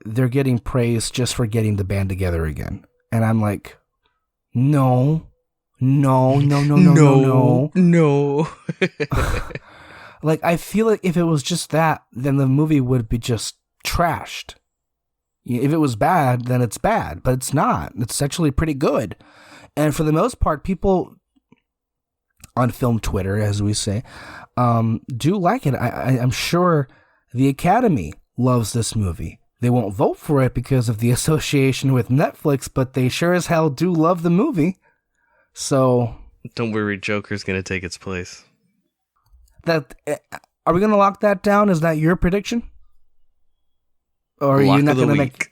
they're getting praise just for getting the band together again. And I'm like, no. Like, I feel like if it was just that, then the movie would be just trashed. If it was bad, then it's bad, but it's not. It's actually pretty good. And for the most part, people on film Twitter, as we say, do like it. I'm sure the Academy loves this movie. They won't vote for it because of the association with Netflix, but they sure as hell do love the movie. So don't worry, Joker's gonna take its place. Are we gonna lock that down? Is that your prediction? Or are you not gonna make?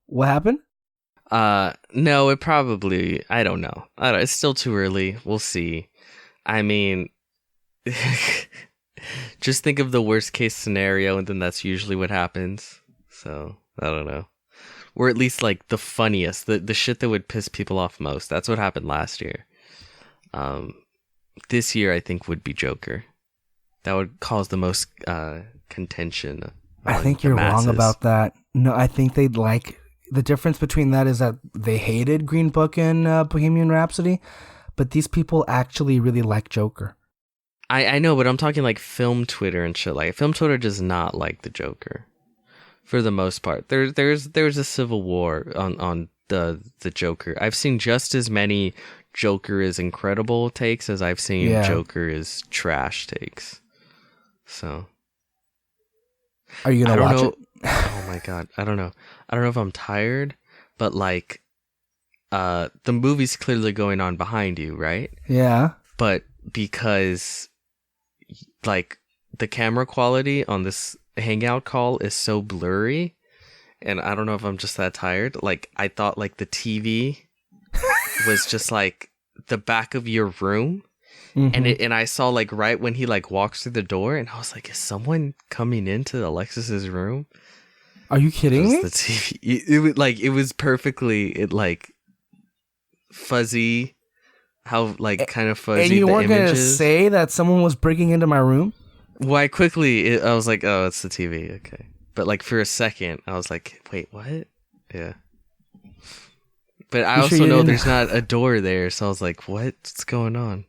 What happened? No, it probably. I don't know. It's still too early. We'll see. I mean, just think of the worst case scenario, and then that's usually what happens. So I don't know. Or at least like the funniest, the shit that would piss people off most. That's what happened last year. This year I think would be Joker. That would cause the most contention. I think you're wrong about that. No, I think they'd like, the difference between that is that they hated Green Book and Bohemian Rhapsody, but these people actually really like Joker. I know, but I'm talking like film Twitter and shit. Like, film Twitter does not like the Joker. For the most part, there's a civil war on the Joker. I've seen just as many Joker is incredible takes as I've seen Joker is trash takes. So, are you gonna watch it? Oh my god, I don't know if I'm tired, but like, the movie's clearly going on behind you, right? Yeah. But because like the camera quality on this hangout call is so blurry, and I don't know if I'm just that tired. Like, I thought like the TV was just like the back of your room, and I saw like right when he like walks through the door, and I was like, is someone coming into Alexis's room? Are you kidding me? The TV, it was perfectly fuzzy, how like kind of fuzzy. And you the weren't gonna say that someone was breaking into my room? Why I was like, oh, it's the TV. Okay. But like for a second, I was like, wait, what? Yeah. But I also know there's not a door there. So I was like, what's going on?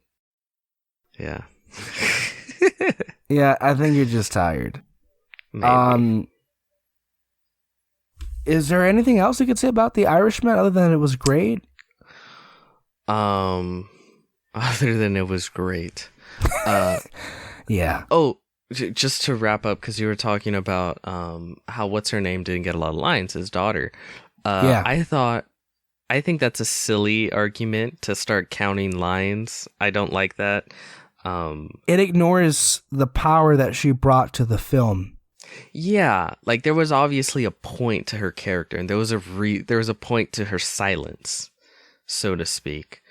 Yeah. Yeah, I think you're just tired. Maybe. Is there anything else you could say about The Irishman other than it was great? Other than it was great. Yeah. Oh, just to wrap up, because you were talking about how what's her name didn't get a lot of lines, his daughter. Yeah. I think that's a silly argument to start counting lines. I don't like that. It ignores the power that she brought to the film. Yeah, like there was obviously a point to her character, and there was a point to her silence, so to speak.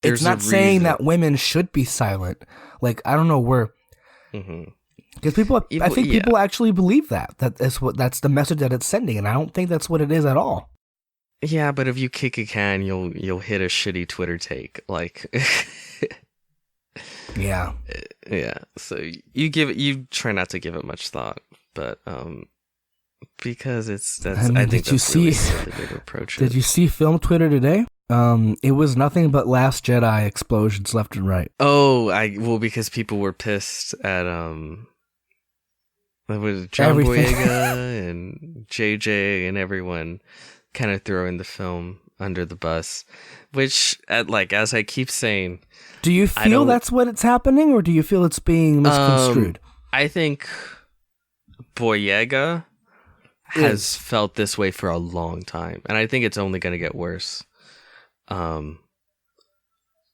It's not saying that women should be silent. Like, I don't know where, because I think people actually believe that's the message that it's sending, and I don't think that's what it is at all. Yeah, but if you kick a can, you'll hit a shitty Twitter take. Like, Yeah. yeah. So you try not to give it much thought, but because I mean, I think that's really silly way to approach did it. you see film Twitter today? It was nothing but Last Jedi explosions left and right. Oh, because people were pissed at with John Everything. Boyega and JJ and everyone kind of throwing the film under the bus, which as I keep saying, Do you feel that's what it's happening, or do you feel it's being misconstrued? I think Boyega has felt this way for a long time, and I think it's only going to get worse.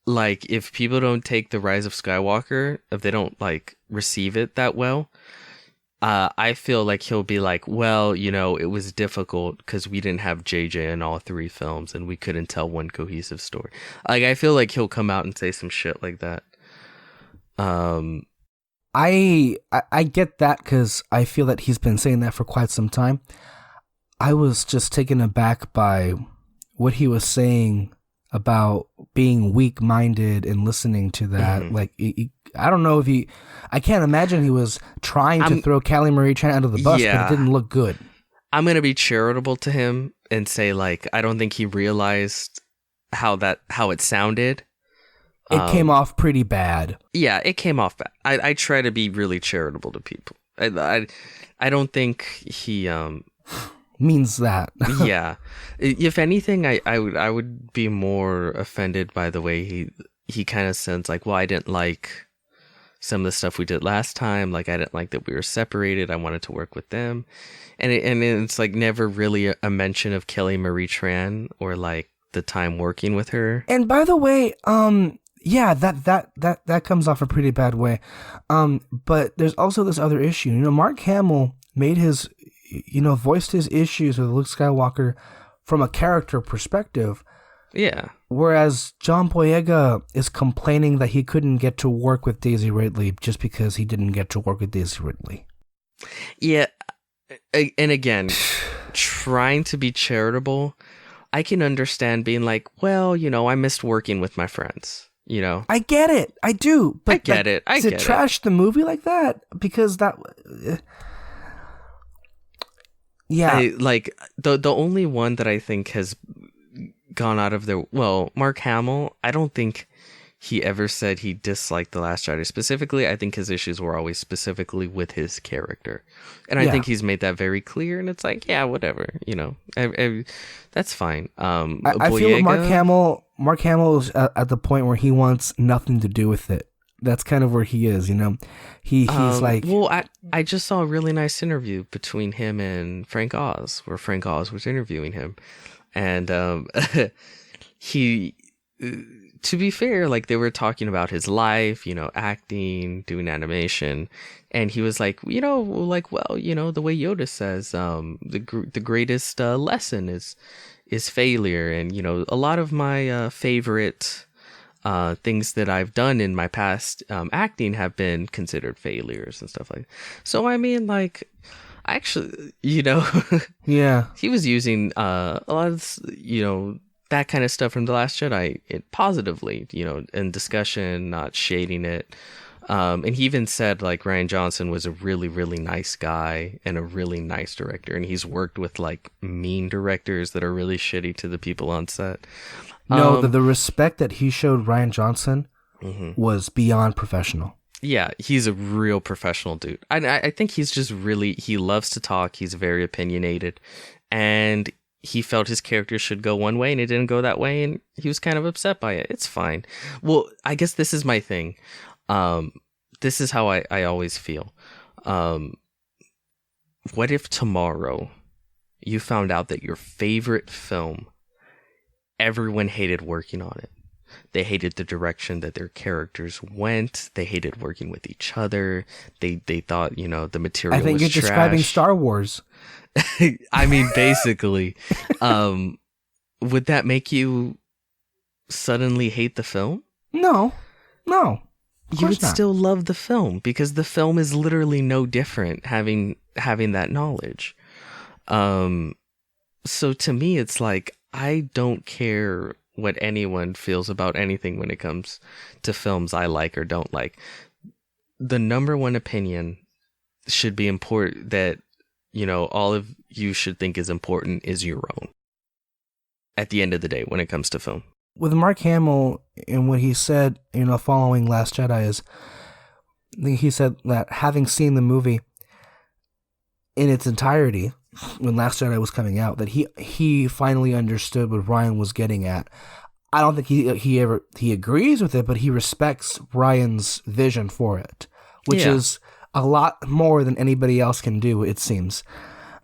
Like, if people don't take the Rise of Skywalker, if they don't like receive it that well, I feel like he'll be like, well, it was difficult because we didn't have JJ in all three films and we couldn't tell one cohesive story. Like, I feel like he'll come out and say some shit like that. I get that, because I feel that he's been saying that for quite some time. I was just taken aback by what he was saying about being weak-minded and listening to that. Mm-hmm. Like, I don't know if I can't imagine he was trying to throw Callie Marie Tran under the bus, but it didn't look good. I'm going to be charitable to him and say, like, I don't think he realized how it sounded. It came off pretty bad. Yeah, it came off bad. I try to be really charitable to people. I don't think he means that. Yeah. If anything, I would be more offended by the way he kind of says, like, well, I didn't like some of the stuff we did last time. Like, I didn't like that we were separated. I wanted to work with them. And it's like never really a mention of Kelly Marie Tran or like the time working with her. And by the way, yeah, that comes off a pretty bad way. But there's also this other issue. Mark Hamill made his, voiced his issues with Luke Skywalker from a character perspective. Yeah. Whereas John Boyega is complaining that he couldn't get to work with Daisy Ridley just because he didn't get to work with Daisy Ridley. Yeah. And again, trying to be charitable, I can understand being like, well, I missed working with my friends. I get it. I do. But I get it. I get it. Trash the movie like that? Because that... yeah. The only one that I think has gone out of their... Well, Mark Hamill, I don't think he ever said he disliked The Last Jedi specifically. I think his issues were always specifically with his character. And I think he's made that very clear. And it's like, yeah, whatever. That's fine. I feel Mark Hamill is at the point where he wants nothing to do with it. That's kind of where he is, He's like... Well, I just saw a really nice interview between him and Frank Oz, where Frank Oz was interviewing him. And he... To be fair, like, they were talking about his life, acting, doing animation, and he was like, the way Yoda says, the greatest lesson is failure, and a lot of my favorite things that I've done in my past acting have been considered failures and stuff like that. So I mean, like, actually, yeah, he was using a lot of that kind of stuff from The Last Jedi positively, in discussion, not shading it. And he even said, like, Rian Johnson was a really, really nice guy and a really nice director. And he's worked with, like, mean directors that are really shitty to the people on set. No, the respect that he showed Rian Johnson was beyond professional. Yeah, he's a real professional dude. I think he's just he loves to talk. He's very opinionated. And he felt his character should go one way and it didn't go that way, and he was kind of upset by it. It's fine. Well, I guess this is my thing. This is how I always feel. What if tomorrow you found out that your favorite film, everyone hated working on it? They hated the direction that their characters went. They hated working with each other. They thought, the material was trash. I think you're describing Star Wars. I mean, basically. Would that make you suddenly hate the film? No. You would still love the film because the film is literally no different having that knowledge. So to me, it's like, I don't care what anyone feels about anything when it comes to films I like or don't like. The number one opinion should be important that, all of you should think is important is your own. At the end of the day, when it comes to film. With Mark Hamill and what he said, following Last Jedi is, he said that having seen the movie in its entirety, when Last Jedi was coming out, that he finally understood what Ryan was getting at. I don't think he agrees with it, but he respects Ryan's vision for it, which is a lot more than anybody else can do, it seems.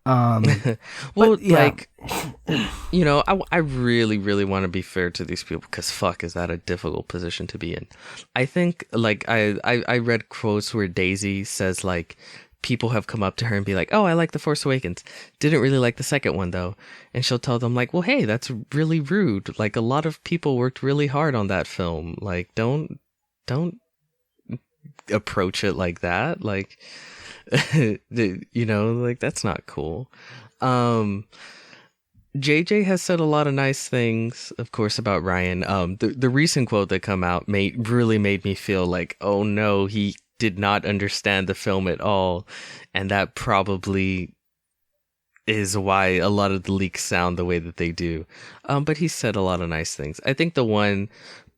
Well, I really, really want to be fair to these people, because fuck, is that a difficult position to be in? I think, I read quotes where Daisy says, people have come up to her and be like, oh, I like The Force Awakens. Didn't really like the second one, though. And she'll tell them, well, hey, that's really rude. A lot of people worked really hard on that film. Don't approach it like that. That's not cool. JJ has said a lot of nice things, of course, about Ryan. The recent quote that come out really made me feel like, oh no, he did not understand the film at all, and that probably is why a lot of the leaks sound the way that they do. But he said a lot of nice things. I think the one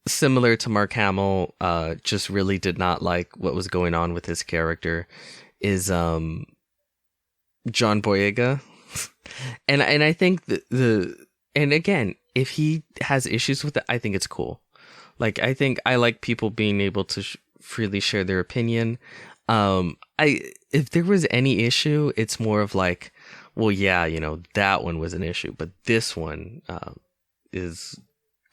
similar to Mark Hamill, just really did not like what was going on with his character, is John Boyega. and I think and again, if he has issues with it, I think it's cool. I think I like people being able to freely share their opinion. If there was any issue, it's more of well, yeah, that one was an issue, but this one is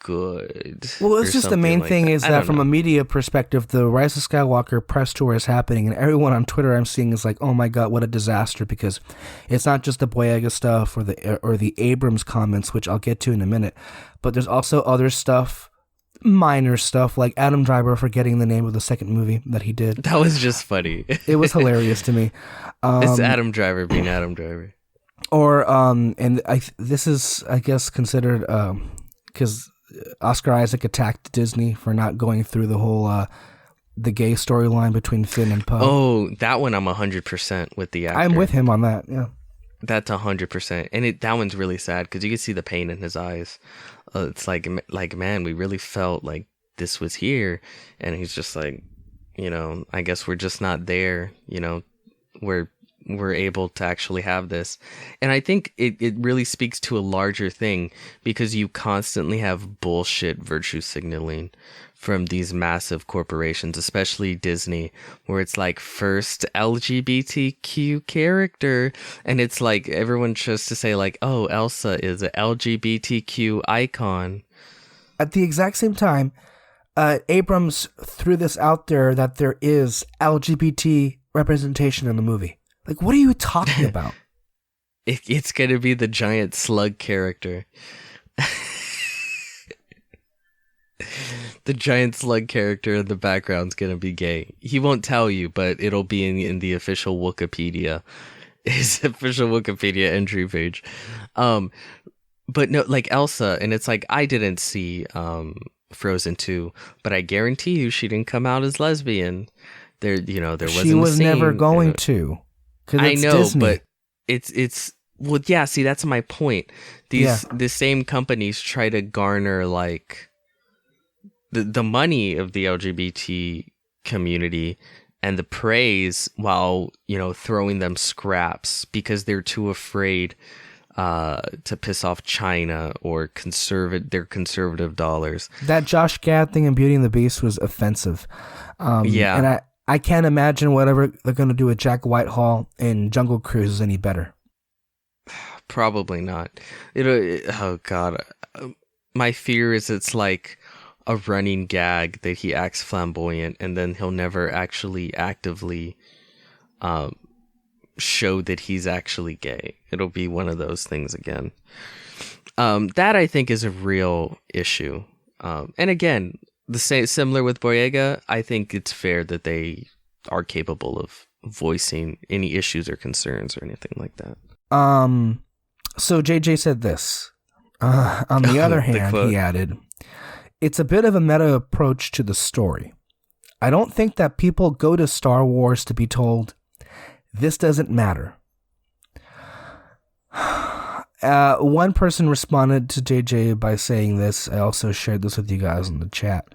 good. Well, it's just the main thing is that from a media perspective, the Rise of Skywalker press tour is happening, and everyone on Twitter I'm seeing is oh my god, what a disaster, because it's not just the Boyega stuff or the Abrams comments, which I'll get to in a minute, but there's also other stuff, minor stuff, like Adam Driver forgetting the name of the second movie that he did. That was just funny. It was hilarious to me. It's Adam Driver being Adam Driver. Or this is, I guess, considered because Oscar Isaac attacked Disney for not going through the whole the gay storyline between Finn and Poe. Oh, that one I'm 100% with the actor. I'm with him on that. Yeah, that's 100%, and that one's really sad because you can see the pain in his eyes. It's man, we really felt like this was here, and he's just I guess we're just not there. We're able to actually have this. And I think it really speaks to a larger thing, because you constantly have bullshit virtue signaling from these massive corporations, especially Disney, where it's first LGBTQ character, and it's everyone chose to say oh, Elsa is an LGBTQ icon. At the exact same time, Abrams threw this out there that there is LGBT representation in the movie. What are you talking about? It's going to be the giant slug character. The giant slug character in the background's going to be gay. He won't tell you, but it'll be in the official Wikipedia. His official Wikipedia entry page. But no, Elsa, and it's I didn't see Frozen 2, but I guarantee you she didn't come out as lesbian. There wasn't a scene. She was never going to. I know, Disney. but it's well, yeah. See, that's my point. The same companies try to garner the money of the LGBT community and the praise, while throwing them scraps because they're too afraid to piss off China or their conservative dollars. That Josh Gad thing in Beauty and the Beast was offensive. And I can't imagine whatever they're going to do with Jack Whitehall in Jungle Cruise is any better. Probably not. Oh God, my fear is it's a running gag that he acts flamboyant, and then he'll never actually actively show that he's actually gay. It'll be one of those things again. That I think is a real issue. And again, similar with Boyega, I think it's fair that they are capable of voicing any issues or concerns or anything like that. So JJ said this, On the other The hand, quote. he added, it's a bit of a meta approach to the story. I don't think that people go to Star Wars to be told, this doesn't matter. One person responded to JJ by saying this. I also shared this with you guys in the chat.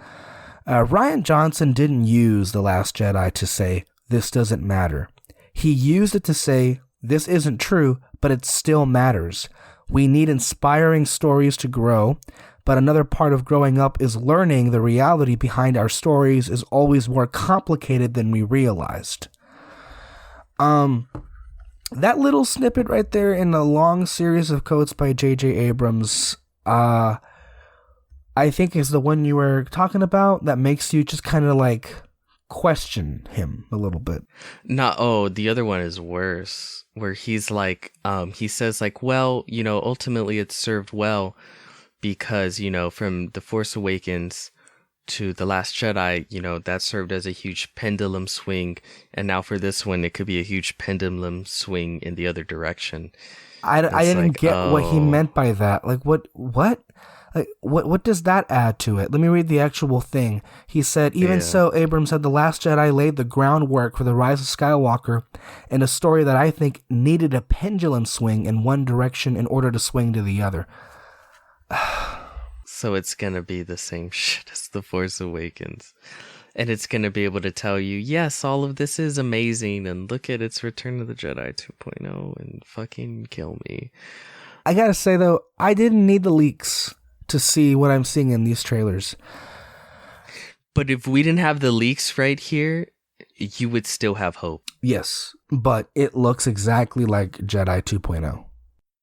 Rian Johnson didn't use The Last Jedi to say, this doesn't matter. He used it to say, this isn't true, but it still matters. We need inspiring stories to grow, but another part of growing up is learning the reality behind our stories is always more complicated than we realized. That little snippet right there in a long series of quotes by J.J. Abrams, I think is the one you were talking about that makes you just kind of like question him a little bit. The other one is worse, where he's like, he says like, well, ultimately it's served well because, from The Force Awakens to The Last Jedi, that served as a huge pendulum swing. And now for this one, it could be a huge pendulum swing in the other direction. I didn't get what he meant by that. Like, what? Like, what does that add to it? Let me read the actual thing. He said, even so, Abrams said The Last Jedi laid the groundwork for the Rise of Skywalker in a story that I think needed a pendulum swing in one direction in order to swing to the other. So it's going to be the same shit as The Force Awakens. And it's going to be able to tell you, yes, all of this is amazing, and look at its Return of the Jedi 2.0 and fucking kill me. I gotta say, though, I didn't need the leaks to see what I'm seeing in these trailers. But if we didn't have the leaks right here, you would still have hope. Yes, but it looks exactly like Jedi 2.0.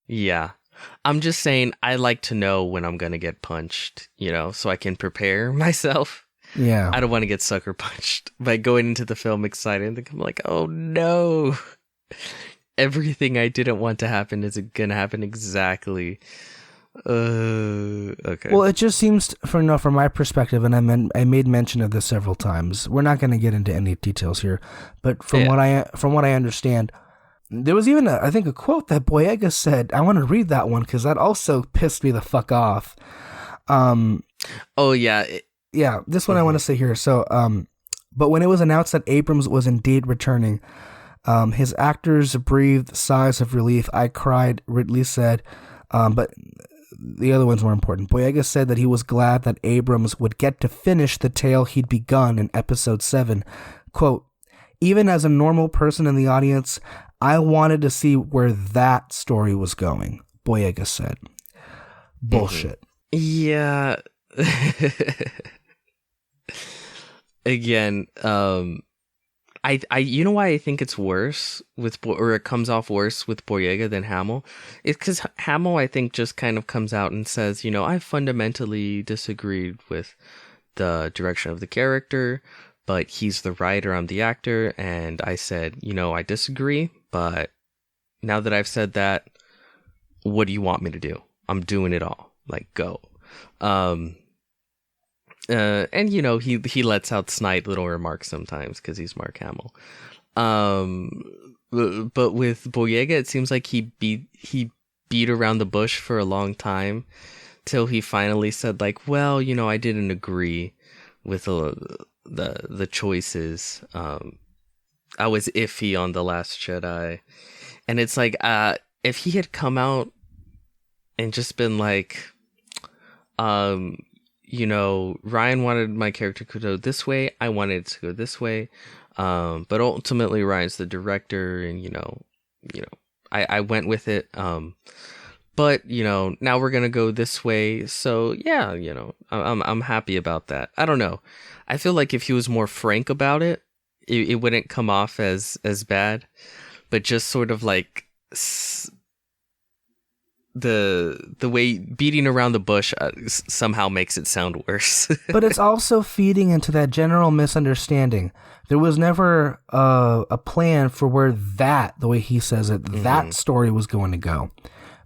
Yeah. I'm just saying I like to know when I'm going to get punched, so I can prepare myself. Yeah. I don't want to get sucker punched by going into the film excited and I'm like, oh no. Everything I didn't want to happen is going to happen exactly. Okay. Well, it just seems, from my perspective, and I made mention of this several times. We're not going to get into any details here, but from what I understand, there was even I think a quote that Boyega said. I want to read that one because that also pissed me the fuck off. Oh yeah, yeah. This one I want to say here. So, but when it was announced that Abrams was indeed returning, his actors breathed sighs of relief. I cried, Ridley said, but the other ones were important. Boyega said that he was glad that Abrams would get to finish the tale he'd begun in Episode 7. Quote, even as a normal person in the audience, I wanted to see where that story was going, Boyega said. Bullshit. Yeah. Again, I you know why I think it's worse or it comes off worse with Boyega than Hamill? It's because Hamill, I think, just kind of comes out and says, I fundamentally disagreed with the direction of the character, but he's the writer, I'm the actor, and I said, I disagree, but now that I've said that, what do you want me to do? I'm doing it all. Like, go. And he lets out snide little remarks sometimes because he's Mark Hamill. But with Boyega, it seems like he beat around the bush for a long time till he finally said like, well, I didn't agree with the choices. I was iffy on The Last Jedi, and it's like, if he had come out and just been like, Ryan wanted my character to go this way. I wanted it to go this way. But ultimately Ryan's the director and, I went with it. But, now we're going to go this way. So yeah, I'm happy about that. I don't know. I feel like if he was more frank about it, it wouldn't come off as bad, but just sort of like the way beating around the bush somehow makes it sound worse. But it's also feeding into that general misunderstanding. There was never a plan for where the way he says it, that story was going to go.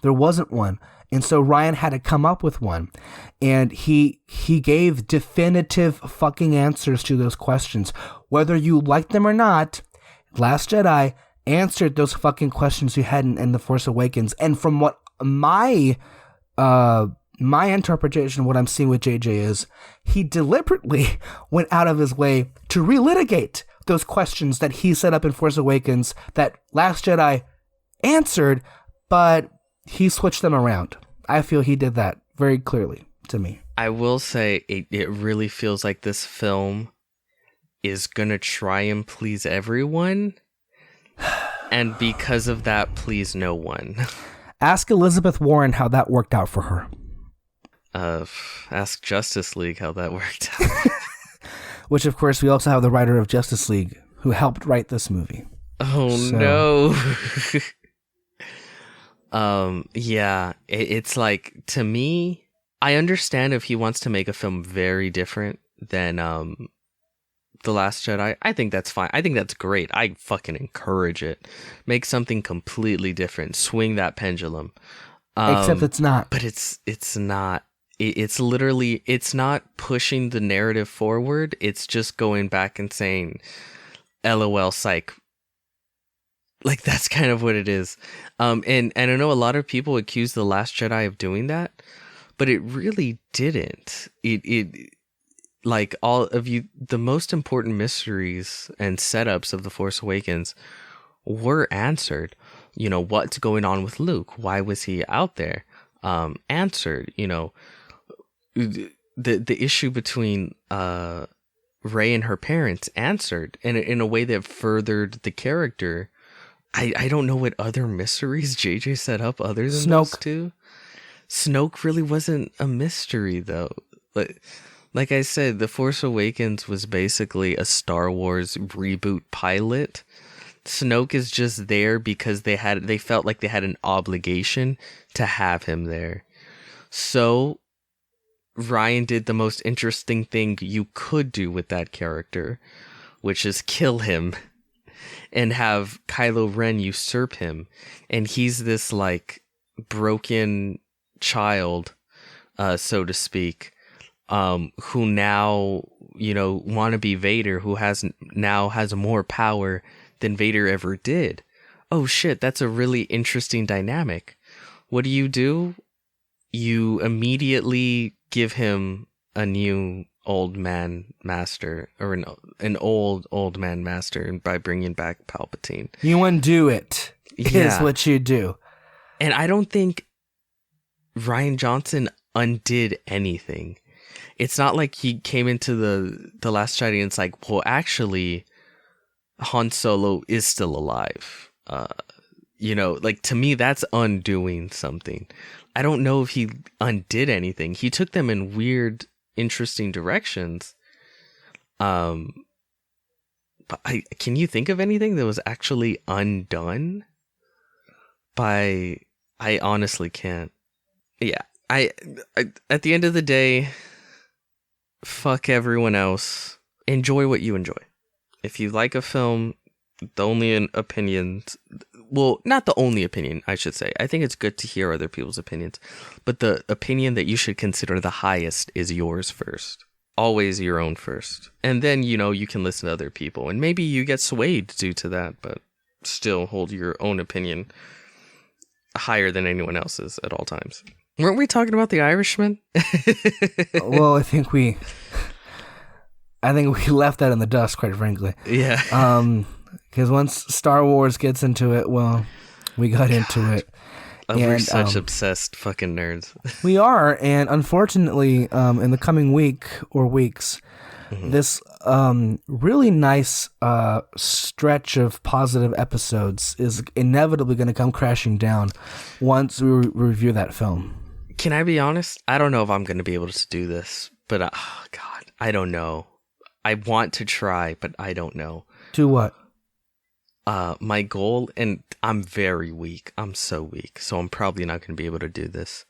There wasn't one. And so Ryan had to come up with one. And he gave definitive fucking answers to those questions. Whether you like them or not, Last Jedi answered those fucking questions you had in The Force Awakens. And from what my my interpretation of what I'm seeing with JJ is he deliberately went out of his way to relitigate those questions that he set up in Force Awakens that Last Jedi answered, but he switched them around. I feel he did that very clearly to me. I will say it really feels like this film is going to try and please everyone, and because of that, please no one. Ask Elizabeth Warren how that worked out for her. Ask Justice League how that worked out. Which, of course, we also have the writer of Justice League who helped write this movie. Oh, no. Yeah, it's like, to me, I understand if he wants to make a film very different than The Last Jedi. I think that's fine. I think that's great. I fucking encourage it. Make something completely different. Swing that pendulum. Except it's not. But it's not. It's literally, it's not pushing the narrative forward. It's just going back and saying, LOL, psych. Like, that's kind of what it is. And I know a lot of people accuse The Last Jedi of doing that, but it really didn't. It like, all of you, the most important mysteries and setups of The Force Awakens were answered. You know, what's going on with Luke? Why was he out there? Answered. You know, the issue between Rey and her parents, answered in a way that furthered the character. I don't know what other mysteries JJ set up other than those two. Snoke really wasn't a mystery, though. Like I said, The Force Awakens was basically a Star Wars reboot pilot. Snoke is just there because they felt like they had an obligation to have him there. So Ryan did the most interesting thing you could do with that character, which is kill him and have Kylo Ren usurp him. And he's this like broken child, so to speak, who now, you know, wannabe Vader, who now has more power than Vader ever did. Oh shit, that's a really interesting dynamic. What do? You immediately give him a new old man master, or an old man master, and by bringing back Palpatine. You undo it, is what you do. And I don't think Rian Johnson undid anything. It's not like he came into the Last Jedi and it's like, well, actually, Han Solo is still alive. You know, like, to me, that's undoing something. I don't know if he undid anything. He took them in weird, interesting directions. But can you think of anything that was actually undone? I honestly can't. Yeah, I at the end of the day, fuck everyone else. Enjoy what you enjoy. If you like a film, the only opinions, well, not the only opinion, I should say. I think it's good to hear other people's opinions, but the opinion that you should consider the highest is yours first. Always your own first. And then, you know, you can listen to other people, and maybe you get swayed due to that, but still hold your own opinion higher than anyone else's at all times. Weren't we talking about The Irishman? Well, I think we left that in the dust, quite frankly. Yeah. Because once Star Wars gets into it, well, we got into it. We're such obsessed fucking nerds. We are, and unfortunately, in the coming week or weeks, this really nice stretch of positive episodes is inevitably going to come crashing down once we review that film. Can I be honest? I don't know if I'm going to be able to do this, but oh God, I don't know. I want to try, but I don't know. Do what? My goal, and I'm very weak. I'm so weak, so I'm probably not going to be able to do this.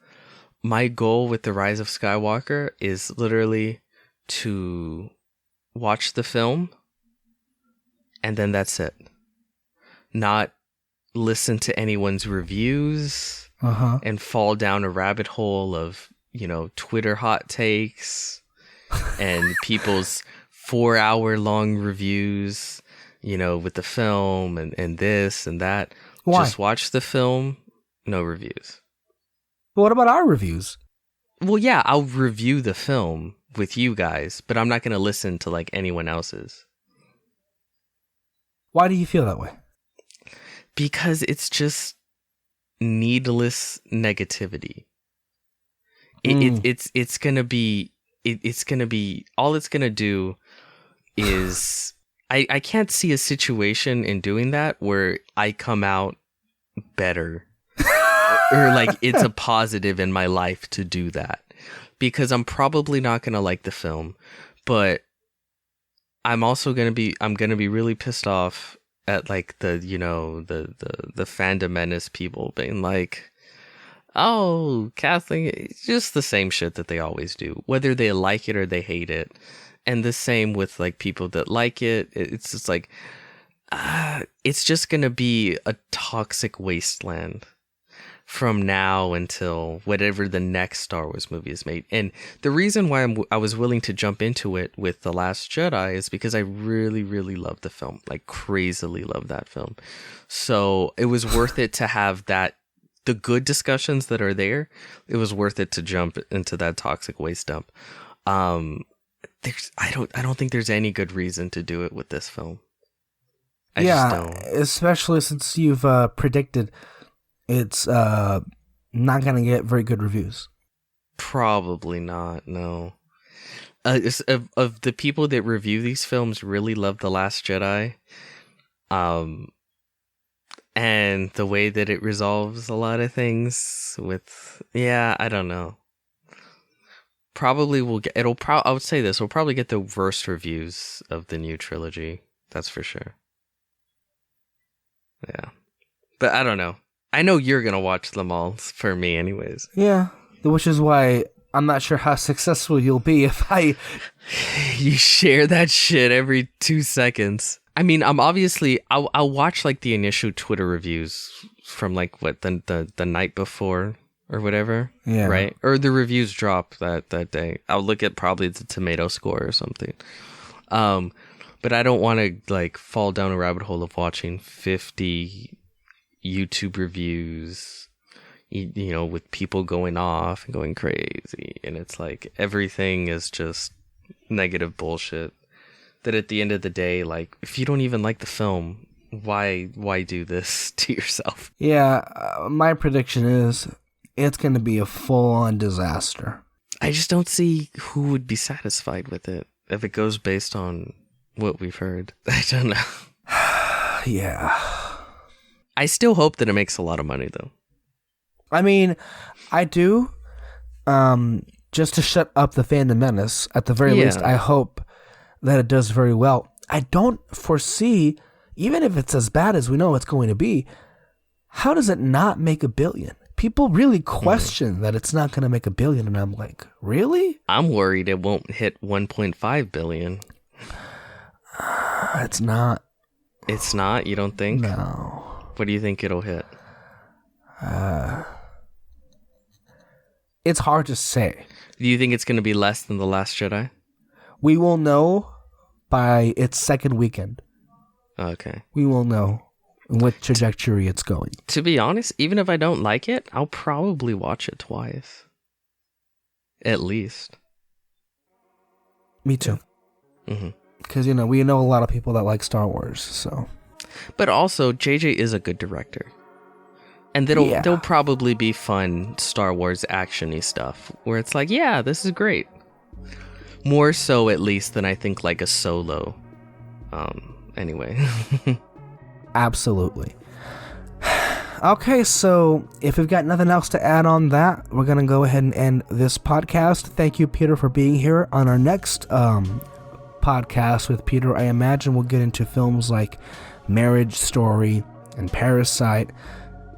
My goal with The Rise of Skywalker is literally to watch the film, and then that's it. Not listen to anyone's reviews and fall down a rabbit hole of, you know, Twitter hot takes and people's 4-hour-long reviews, you know, with the film and this and that. Why? Just watch the film, no reviews. But what about our reviews? Well, yeah, I'll review the film with you guys, but I'm not going to listen to like anyone else's. Why do you feel that way? Because it's just needless negativity. It's gonna be all it's gonna do is I can't see a situation in doing that where I come out better or like it's a positive in my life to do that, because I'm probably not gonna like the film, but I'm gonna be really pissed off at like the fandom menace people being like, oh, Kathleen, it's just the same shit that they always do, whether they like it or they hate it. And the same with like people that like it. It's just like, it's just going to be a toxic wasteland from now until whatever the next Star Wars movie is made. And the reason why I was willing to jump into it with The Last Jedi is because I really, really love the film, like crazily love that film. So it was worth it to have that, the good discussions that are there. It was worth it to jump into that toxic waste dump. I don't think there's any good reason to do it with this film. I just don't. Especially since you've predicted it's not going to get very good reviews. Probably not, no. Of the people that review these films really love The Last Jedi. And the way that it resolves a lot of things with, I don't know. Probably I would say this, we'll probably get the worst reviews of the new trilogy. That's for sure. Yeah. But I don't know. I know you're going to watch them all for me anyways. Yeah. Which is why I'm not sure how successful you'll be if You share that shit every 2 seconds. I mean, I'll watch like the initial Twitter reviews from like what the night before or whatever. Yeah. Right? Or the reviews drop that day. I'll look at probably the tomato score or something. But I don't want to like fall down a rabbit hole of watching 50 YouTube reviews, with people going off and going crazy. And it's like everything is just negative bullshit. That at the end of the day, like, if you don't even like the film, why do this to yourself? Yeah, my prediction is it's going to be a full-on disaster. I just don't see who would be satisfied with it if it goes based on what we've heard. I don't know. Yeah. I still hope that it makes a lot of money, though. I mean, I do. Just to shut up the fandom menace, at the very least, I hope that it does very well. I don't foresee, even if it's as bad as we know it's going to be, how does it not make $1 billion? People really question that it's not going to make $1 billion, and I'm like, really? I'm worried it won't hit 1.5 billion. It's not. It's not? You don't think? No. What do you think it'll hit? It's hard to say. Do you think it's going to be less than The Last Jedi? We will know by its second weekend. Okay. We will know what trajectory it's going. To be honest, even if I don't like it, I'll probably watch it twice. At least. Me too. Mm-hmm. Because, we know a lot of people that like Star Wars, so. But also, JJ is a good director. And there'll probably be fun Star Wars action-y stuff where it's like, yeah, this is great. More so, at least, than I think like a Solo. Anyway. Absolutely. Okay, so if we've got nothing else to add on that, we're going to go ahead and end this podcast. Thank you, Peter, for being here. On our next podcast with Peter, I imagine we'll get into films like Marriage Story and Parasite,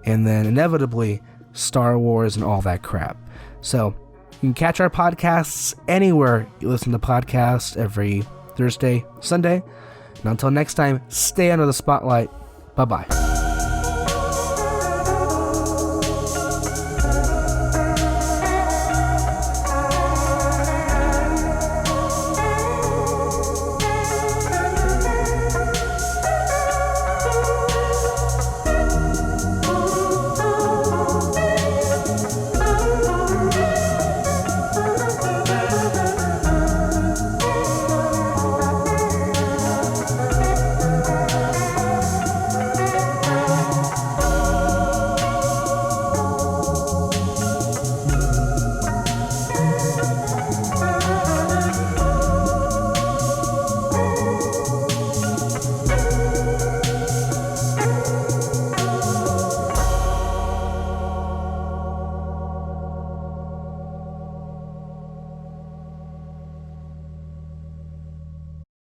and then inevitably Star Wars and all that crap. So you can catch our podcasts anywhere you listen to podcasts, every Thursday, Sunday. And until next time, stay under the spotlight. Bye-bye.